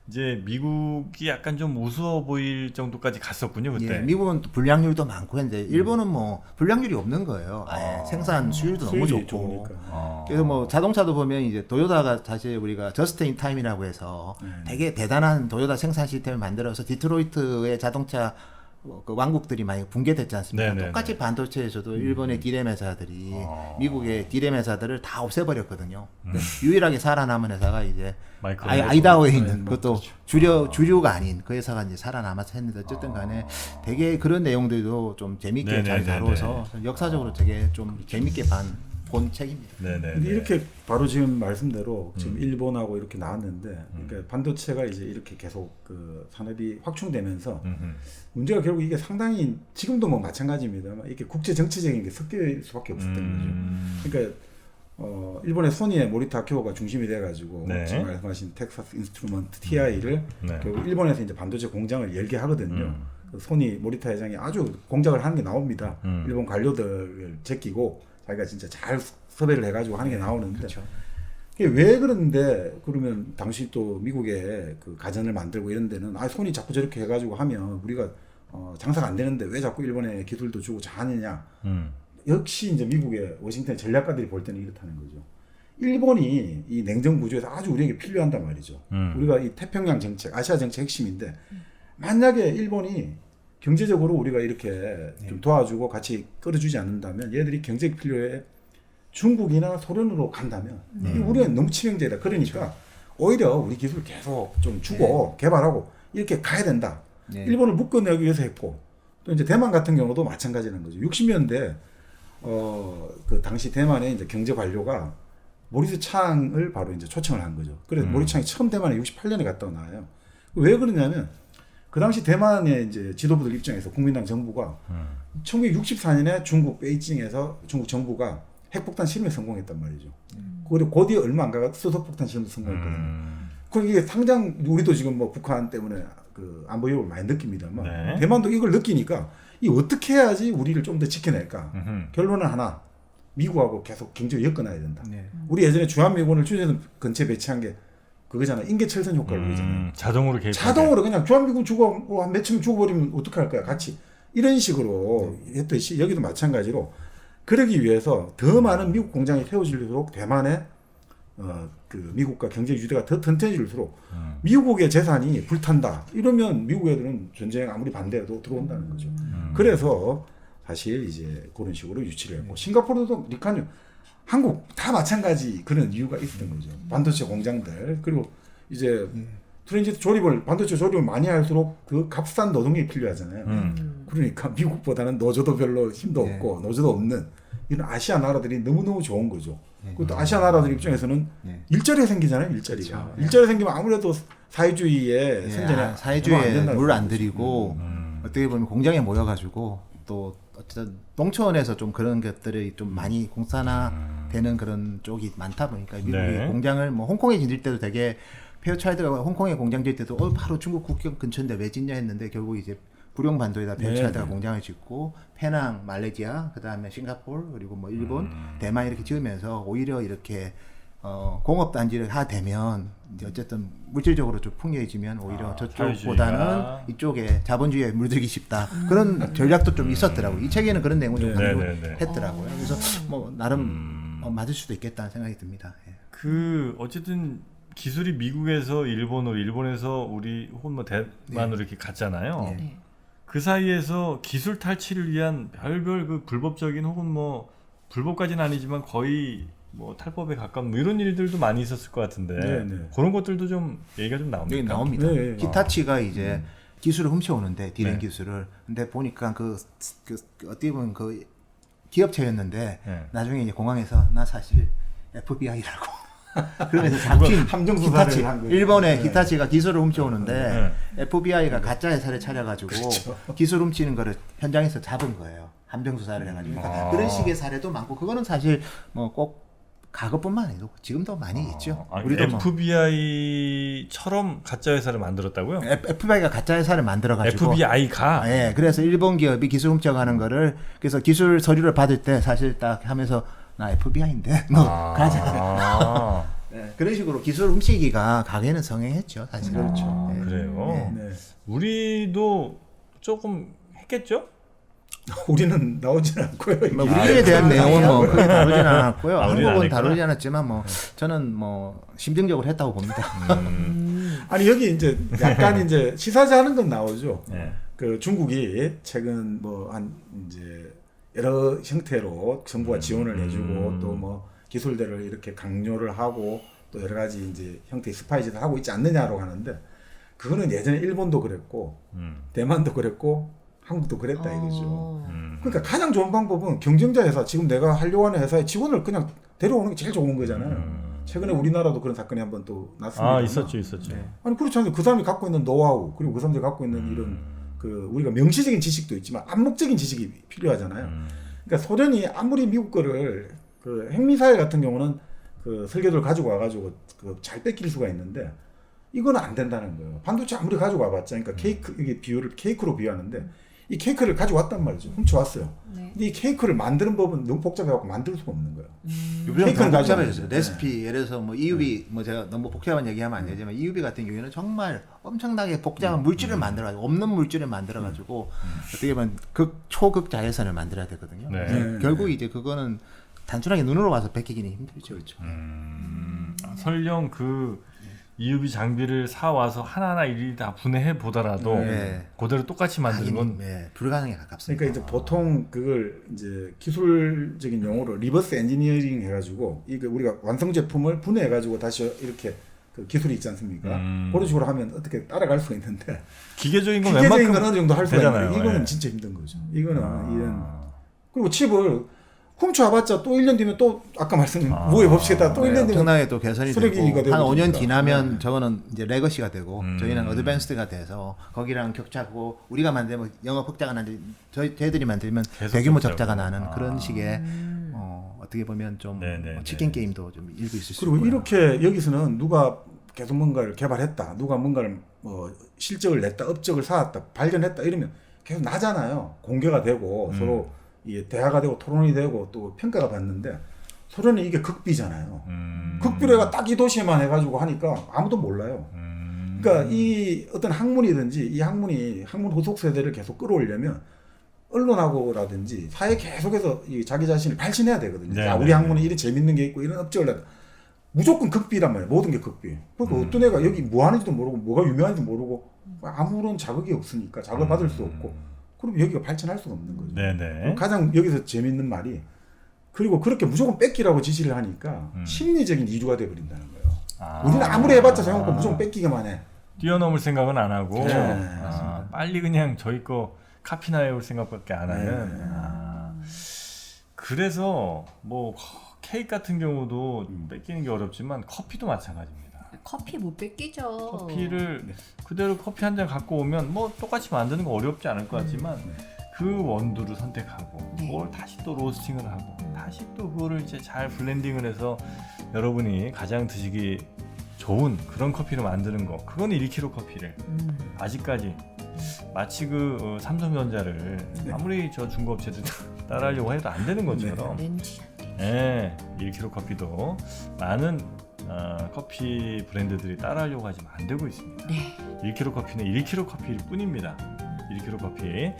이제 미국이 약간 좀 우스워 보일 정도까지 갔었군요 그때. 예, 미국은 또 불량률도 많고 했는데 일본은 뭐 불량률이 없는 거예요. 아예 생산 수율도 너무 수율이 좋고. 좋으니까. 그래서 뭐 자동차도 보면 이제 도요타가 사실 우리가 저스트 인 타임이라고 해서 되게 대단한 도요타 생산 시스템을 만들어서 디트로이트의 자동차 그 왕국들이 많이 붕괴됐지 않습니까? 네네네. 똑같이 반도체에서도 일본의 D램 회사들이 미국의 D램 회사들을 다 없애버렸거든요. 유일하게 살아남은 회사가 이제 마이크론 아이다호에 있는 뭐, 그것도 그렇죠. 주류가 아닌 그 회사가 이제 살아남아서 했는데 어쨌든 간에 되게 그런 내용들도 좀 재밌게 잘 네네네네. 다뤄서 역사적으로 되게 좀 재밌게 본 책입니다. 네네. 근데 이렇게 바로 지금 말씀대로 지금 일본하고 이렇게 나왔는데 그러니까 반도체가 이제 이렇게 계속 그 산업이 확충되면서 문제가 결국 이게 상당히 지금도 뭐 마찬가지입니다만 이렇게 국제 정치적인 게 섞일 수밖에 없었던 거죠. 그러니까 일본의 소니의 모리타 아키오가 중심이 돼가지고 네. 지금 말씀하신 텍사스 인스트루먼트 TI를 네. 결국 일본에서 이제 반도체 공장을 열게 하거든요. 그 소니 모리타 회장이 아주 공작을 하는 게 나옵니다. 일본 관료들을 제끼고 자기가 진짜 잘 섭외를 해가지고 하는 게 나오는데 그렇죠. 그게 왜 그런데 그러면 당시 또 미국에 그 가전을 만들고 이런 데는 손이 자꾸 저렇게 해가지고 하면 우리가 장사가 안 되는데 왜 자꾸 일본에 기술도 주고 하느냐. 역시 이제 미국의 워싱턴 전략가들이 볼 때는 이렇다는 거죠. 일본이 이 냉전 구조에서 아주 우리에게 필요한단 말이죠. 우리가 이 태평양 정책, 아시아 정책 핵심인데 만약에 일본이 경제적으로 우리가 이렇게 좀 도와주고 같이 끌어주지 않는다면 얘들이 경제 필요에 중국이나 소련으로 간다면 이게 우리는 너무 치명적이다. 그러니까 오히려 우리 기술 계속 좀 주고 개발하고 이렇게 가야 된다. 네. 일본을 묶어내기 위해서 했고 또 이제 대만 같은 경우도 마찬가지라는 거죠. 60년대 그 당시 대만의 이제 경제 관료가 모리스 창을 바로 이제 초청을 한 거죠. 그래서 모리스 창이 처음 대만에 68년에 갔다 나와요. 왜 그러냐면 그 당시 대만의 이제 지도부들 입장에서 국민당 정부가 1964년에 중국 베이징에서 중국 정부가 핵폭탄 실험에 성공했단 말이죠. 그리고 그 뒤에 얼마 안 가가 수소폭탄 실험도 성공했거든요. 그럼 이게 당장 우리도 지금 뭐 북한 때문에 그 안보 위협을 많이 느낍니다만 네. 대만도 이걸 느끼니까 이 어떻게 해야지 우리를 좀 더 지켜낼까? 결론은 하나. 미국하고 계속 경제를 엮어놔야 된다. 네. 우리 예전에 주한미군을 주재선 근처에 배치한 게 그거잖아. 인계철선 효과를 보이잖아요. 자동으로 개입. 자동으로 그냥 주한미군 죽어 한 몇천 명 죽어버리면 어떻게 할 거야? 같이 이런 식으로 했듯이 여기도 마찬가지로 그러기 위해서 더 많은 미국 공장이 세워질수록 대만의 그 미국과 경제 유대가 더 튼튼해질수록 미국의 재산이 불탄다. 이러면 미국 애들은 전쟁 아무리 반대해도 들어온다는 거죠. 그래서 사실 이제 그런 식으로 유치를 했고 싱가포르도 리칸유 한국 다 마찬가지 그런 이유가 있었던 거죠. 반도체 공장들 그리고 이제 트랜지트 조립을 반도체 조립을 많이 할수록 그 값싼 노동력이 필요하잖아요. 그러니까 미국보다는 노조도 별로 힘도 없고 노조도 없는 이런 아시아 나라들이 너무너무 좋은 거죠. 그것도 아시아 나라들 입장에서는 일자리가 생기잖아요. 일자리가. 그렇죠. 일자리 생기면 아무래도 사회주의의 생존에 사회주의에 물 안 들이고 어떻게 보면 공장에 모여가지고 또 어쨌든 농촌에서 좀 그런 것들이 좀 많이 공산화되는 그런 쪽이 많다 보니까 미국이 네. 공장을 뭐 홍콩에 짓을 때도 되게 페어차일드가 홍콩에 공장 짓을 때도 바로 중국 국경 근처인데 왜 짓냐 했는데 결국 이제 구룡 반도에다 페어차일드가 공장을 짓고 페낭, 말레이시아, 그다음에 싱가포르 그리고 뭐 일본, 대만 이렇게 지으면서 오히려 이렇게 공업 단지를 하되면 이제 어쨌든 물질적으로 좀 풍요해지면 오히려 저쪽보다는 사회주의가. 이쪽에 자본주의에 물들기 쉽다 그런 전략도 좀 있었더라고요. 이 책에는 그런 내용을 좀 강조했더라고요. 그래서 뭐 나름 맞을 수도 있겠다는 생각이 듭니다. 예. 그 어쨌든 기술이 미국에서 일본으로, 일본에서 우리 혹은 뭐 대만으로 이렇게 갔잖아요. 네. 네. 그 사이에서 기술 탈취를 위한 별별 그 불법적인 혹은 뭐 불법까지는 아니지만 거의 뭐 탈법에 가까운 뭐 이런 일들도 많이 있었을 것 같은데 네, 네. 그런 것들도 좀 얘기가 좀 나옵니다. 여기 나옵니다. 네, 네. 히타치가 이제 기술을 훔쳐오는데 디램 네. 기술을. 근데 보니까 그 어떻게 보면 그 기업체였는데 네. 나중에 이제 공항에서 나 사실 FBI라고 그러면서 잡힌 함정 수사를 히타치. 한 거예요. 일본의 네. 히타치가 기술을 훔쳐오는데 네. FBI가 가짜 회사를 차려가지고 그렇죠. 기술 훔치는 거를 현장에서 잡은 거예요. 함정 수사를 해가지고. 그러니까 아. 그런 식의 사례도 많고 그거는 사실 뭐 꼭 과거뿐만 아니고 지금도 많이 있죠. 우리도 뭐 FBI처럼 가짜 회사를 만들었다고요? FBI가 가짜 회사를 만들어가지고 FBI가 예, 그래서 일본 기업이 기술 훔쳐가는 거를 그래서 기술 서류를 받을 때 사실 딱 하면서 나 FBI인데 뭐 가자. 예, 그런 식으로 기술 훔치기가 가게는 성행했죠, 사실. 그렇죠. 예. 그래요. 네. 우리도 조금 했겠죠? 우리는 나오지는 않고요. 뭐 이게. 우리에 대한 내용은 뭐 크게 다루지는 않았고요. 아, 우리는 안 한국은 했구나. 다루지 않았지만 뭐 저는 뭐 심정적으로 했다고 봅니다. 아니 여기 이제 약간 이제 시사자 하는 건 나오죠. 네. 그 중국이 최근 뭐 한 이제 여러 형태로 정부가 지원을 해주고 또 뭐 기술들을 이렇게 강요를 하고 또 여러 가지 이제 형태의 스파이짓을 하고 있지 않느냐로 하는데 그거는 예전에 일본도 그랬고 대만도 그랬고 한국도 그랬다 이거죠. 그러니까 가장 좋은 방법은 경쟁자 회사 지금 내가 하려고 하는 회사에 직원을 그냥 데려오는 게 제일 좋은 거잖아요. 최근에 우리나라도 그런 사건이 한번 또 났습니다. 아 있었죠. 아니 그렇지 않아요. 그 사람이 갖고 있는 노하우 그리고 그 사람들이 갖고 있는 이런 그 우리가 명시적인 지식도 있지만 암묵적인 지식이 필요하잖아요. 그러니까 소련이 아무리 미국 거를 그 핵미사일 같은 경우는 그 설계도를 가지고 와가지고 그 잘 뺏길 수가 있는데 이거는 안 된다는 거예요. 반도체 아무리 가지고 와봤자 그러니까 케이크 이게 비율을 케이크로 비유하는데 이 케이크를 가지고 왔단 말이죠. 훔쳐왔어요. 네. 근데 이 케이크를 만드는 법은 너무 복잡해갖고 만들 수가 없는 거예요. 요즘 케이크는 더 가지고 복잡해졌어요. 왔는데. 레시피 예를 들어서 뭐 EUV 뭐 제가 너무 복잡한 얘기하면 안 되지만 EUV 같은 경우에는 정말 엄청나게 복잡한 물질을 만들어가지고 없는 물질을 만들어가지고 어떻게 보면 초극 자외선을 만들어야 되거든요. 네. 네. 결국 이제 그거는 단순하게 눈으로 봐서 베끼기는 힘들죠. 그렇죠. 설령 그 EUV 장비를 사 와서 하나하나 일일이 다 분해해 보더라도 네. 그대로 똑같이 만드는 건 네, 불가능에 가깝습니다. 그러니까 이제 보통 그걸 이제 기술적인 용어로 리버스 엔지니어링 해가지고 이게 우리가 완성 제품을 분해해가지고 다시 이렇게 그 기술이 있지 않습니까? 그런 식으로 하면 어떻게 따라갈 수가 있는데 기계적인 건 기계적인 웬만큼 건 어느 정도 할 수가 되잖아요. 있는데 이거는 예. 진짜 힘든 거죠. 이거는 이런 그리고 칩을 훔쳐와봤자 또 1년 뒤면 또 아까 말씀드린 무해 법칙에다 또 1년 뒤면 엄청나게 또 개선이 쓰레기가 되고 한 5년 되니까. 뒤나면 저거는 이제 레거시가 되고 저희는 어드밴스드가 돼서 거기랑 격차고 우리가 만들면 영업 흑자가 나는데 저희들이 만들면 계속 대규모 격차고. 적자가 나는 그런 식의 어떻게 보면 좀 네네네. 치킨 게임도 좀 일부 있을 수 그리고 있고요. 이렇게 여기서는 누가 계속 뭔가를 개발했다, 누가 뭔가를 뭐 실적을 냈다, 업적을 쌓았다, 발견했다 이러면 계속 나잖아요. 공개가 되고 서로 이게 대화가 되고 토론이 되고 또 평가가 받는데 소련은 이게 극비잖아요. 극비례가 딱 이 도시에만 해가지고 하니까 아무도 몰라요. 그러니까 이 어떤 학문이든지 이 학문 후속 세대를 계속 끌어올려면 언론하고라든지 사회 계속해서 이 자기 자신을 발신해야 되거든요. 네, 야, 우리 네, 학문에 이런 재밌는 게 있고 이런 업적을 냈다. 무조건 극비란 말이에요. 모든 게 극비. 그러니까 어떤 애가 여기 뭐 하는지도 모르고 뭐가 유명한지도 모르고 아무런 자극이 없으니까 자극을 받을 수 없고 그럼 여기가 발전할 수가 없는 거죠. 네네. 가장 여기서 재밌는 말이 그리고 그렇게 무조건 뺏기라고 지시를 하니까 심리적인 이주가 돼버린다는 거예요. 우리는 아무리 해봤자 소용없고 무조건 뺏기기만 해. 뛰어넘을 생각은 안 하고 네, 빨리 그냥 저희 거 카피나 해올 생각밖에 안 하는. 네. 그래서 뭐 케이크 같은 경우도 뺏기는 게 어렵지만 커피도 마찬가지입니다. 커피 못 뺏기죠. 커피를 그대로 커피 한 잔 갖고 오면 뭐 똑같이 만드는 거 어렵지 않을 것 같지만 그 원두를 선택하고 네. 그걸 다시 또 로스팅을 하고 다시 또 그거를 이제 잘 블렌딩을 해서 여러분이 가장 드시기 좋은 그런 커피를 만드는 거 그거는 1kg 커피를 아직까지 마치 그 삼성전자를 아무리 저 중고업체들 따라하려고 해도 안 되는 것처럼 렌지. 네, 1kg 커피도 많은 커피 브랜드들이 따라하려고 하지만 안 되고 있습니다. 네. 1kg 커피는 1kg 커피일 뿐입니다. 1kg 커피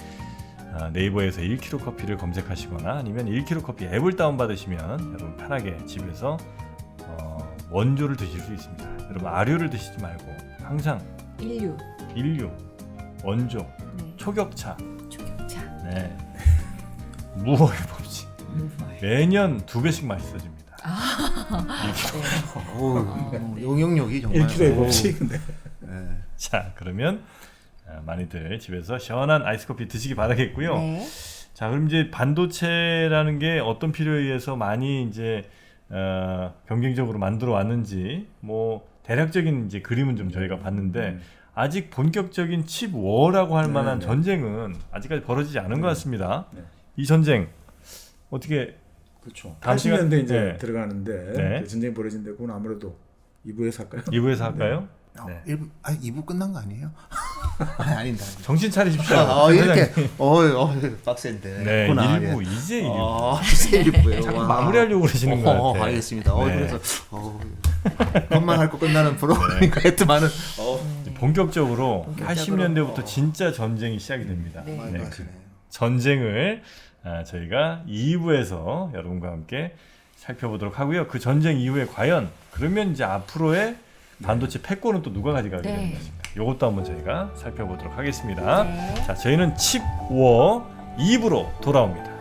네이버에서 1kg 커피를 검색하시거나 아니면 1kg 커피 앱을 다운받으시면 여러분 편하게 집에서 원조를 드실 수 있습니다. 여러분 아류를 드시지 말고 항상 인류. 인류, 원조, 네. 초격차, 초격차. 네. 무허의 법칙. 매년 2배씩 맛있어집니다. 영향력이 정말 1kg의 법칙. 네. 네. 자, 그러면 많이들 집에서 시원한 아이스커피 드시기 바라겠고요. 네. 자, 그럼 이제 반도체라는 게 어떤 필요에 의해서 많이 이제 경쟁적으로 만들어 왔는지 뭐 대략적인 이제 그림은 좀 저희가 봤는데 아직 본격적인 칩 워라고 할 만한 네. 전쟁은 아직까지 벌어지지 않은 것 같습니다. 네. 이 전쟁 어떻게 그렇죠. 다음 80년대 이제 네. 들어가는데 네. 그 전쟁이 벌어진데 그건 아무래도 2부에서 할까요? 2부에서 할까요? 네. 2부 끝난 거 아니에요? 아닌다. 정신 차리십시오. 이렇게 빡센데. 네, 구나, 1부 예. 이제 1부. 이제 1부예요. 자꾸 마무리하려고 그러시는 것 같아요. 알겠습니다. 네. 그래서 그것만 할 거 끝나는 프로그램인가 했더만은 본격적으로 본격적으로. 80년대부터 진짜 전쟁이 시작이 됩니다. 네. 네, 그 전쟁을 저희가 2부에서 여러분과 함께 살펴보도록 하고요. 그 전쟁 이후에 과연 그러면 이제 앞으로의 반도체 패권은 또 누가 가져가게 네. 되는 것인가? 이것도 한번 저희가 살펴보도록 하겠습니다. 네. 자, 저희는 칩워 2부로 돌아옵니다.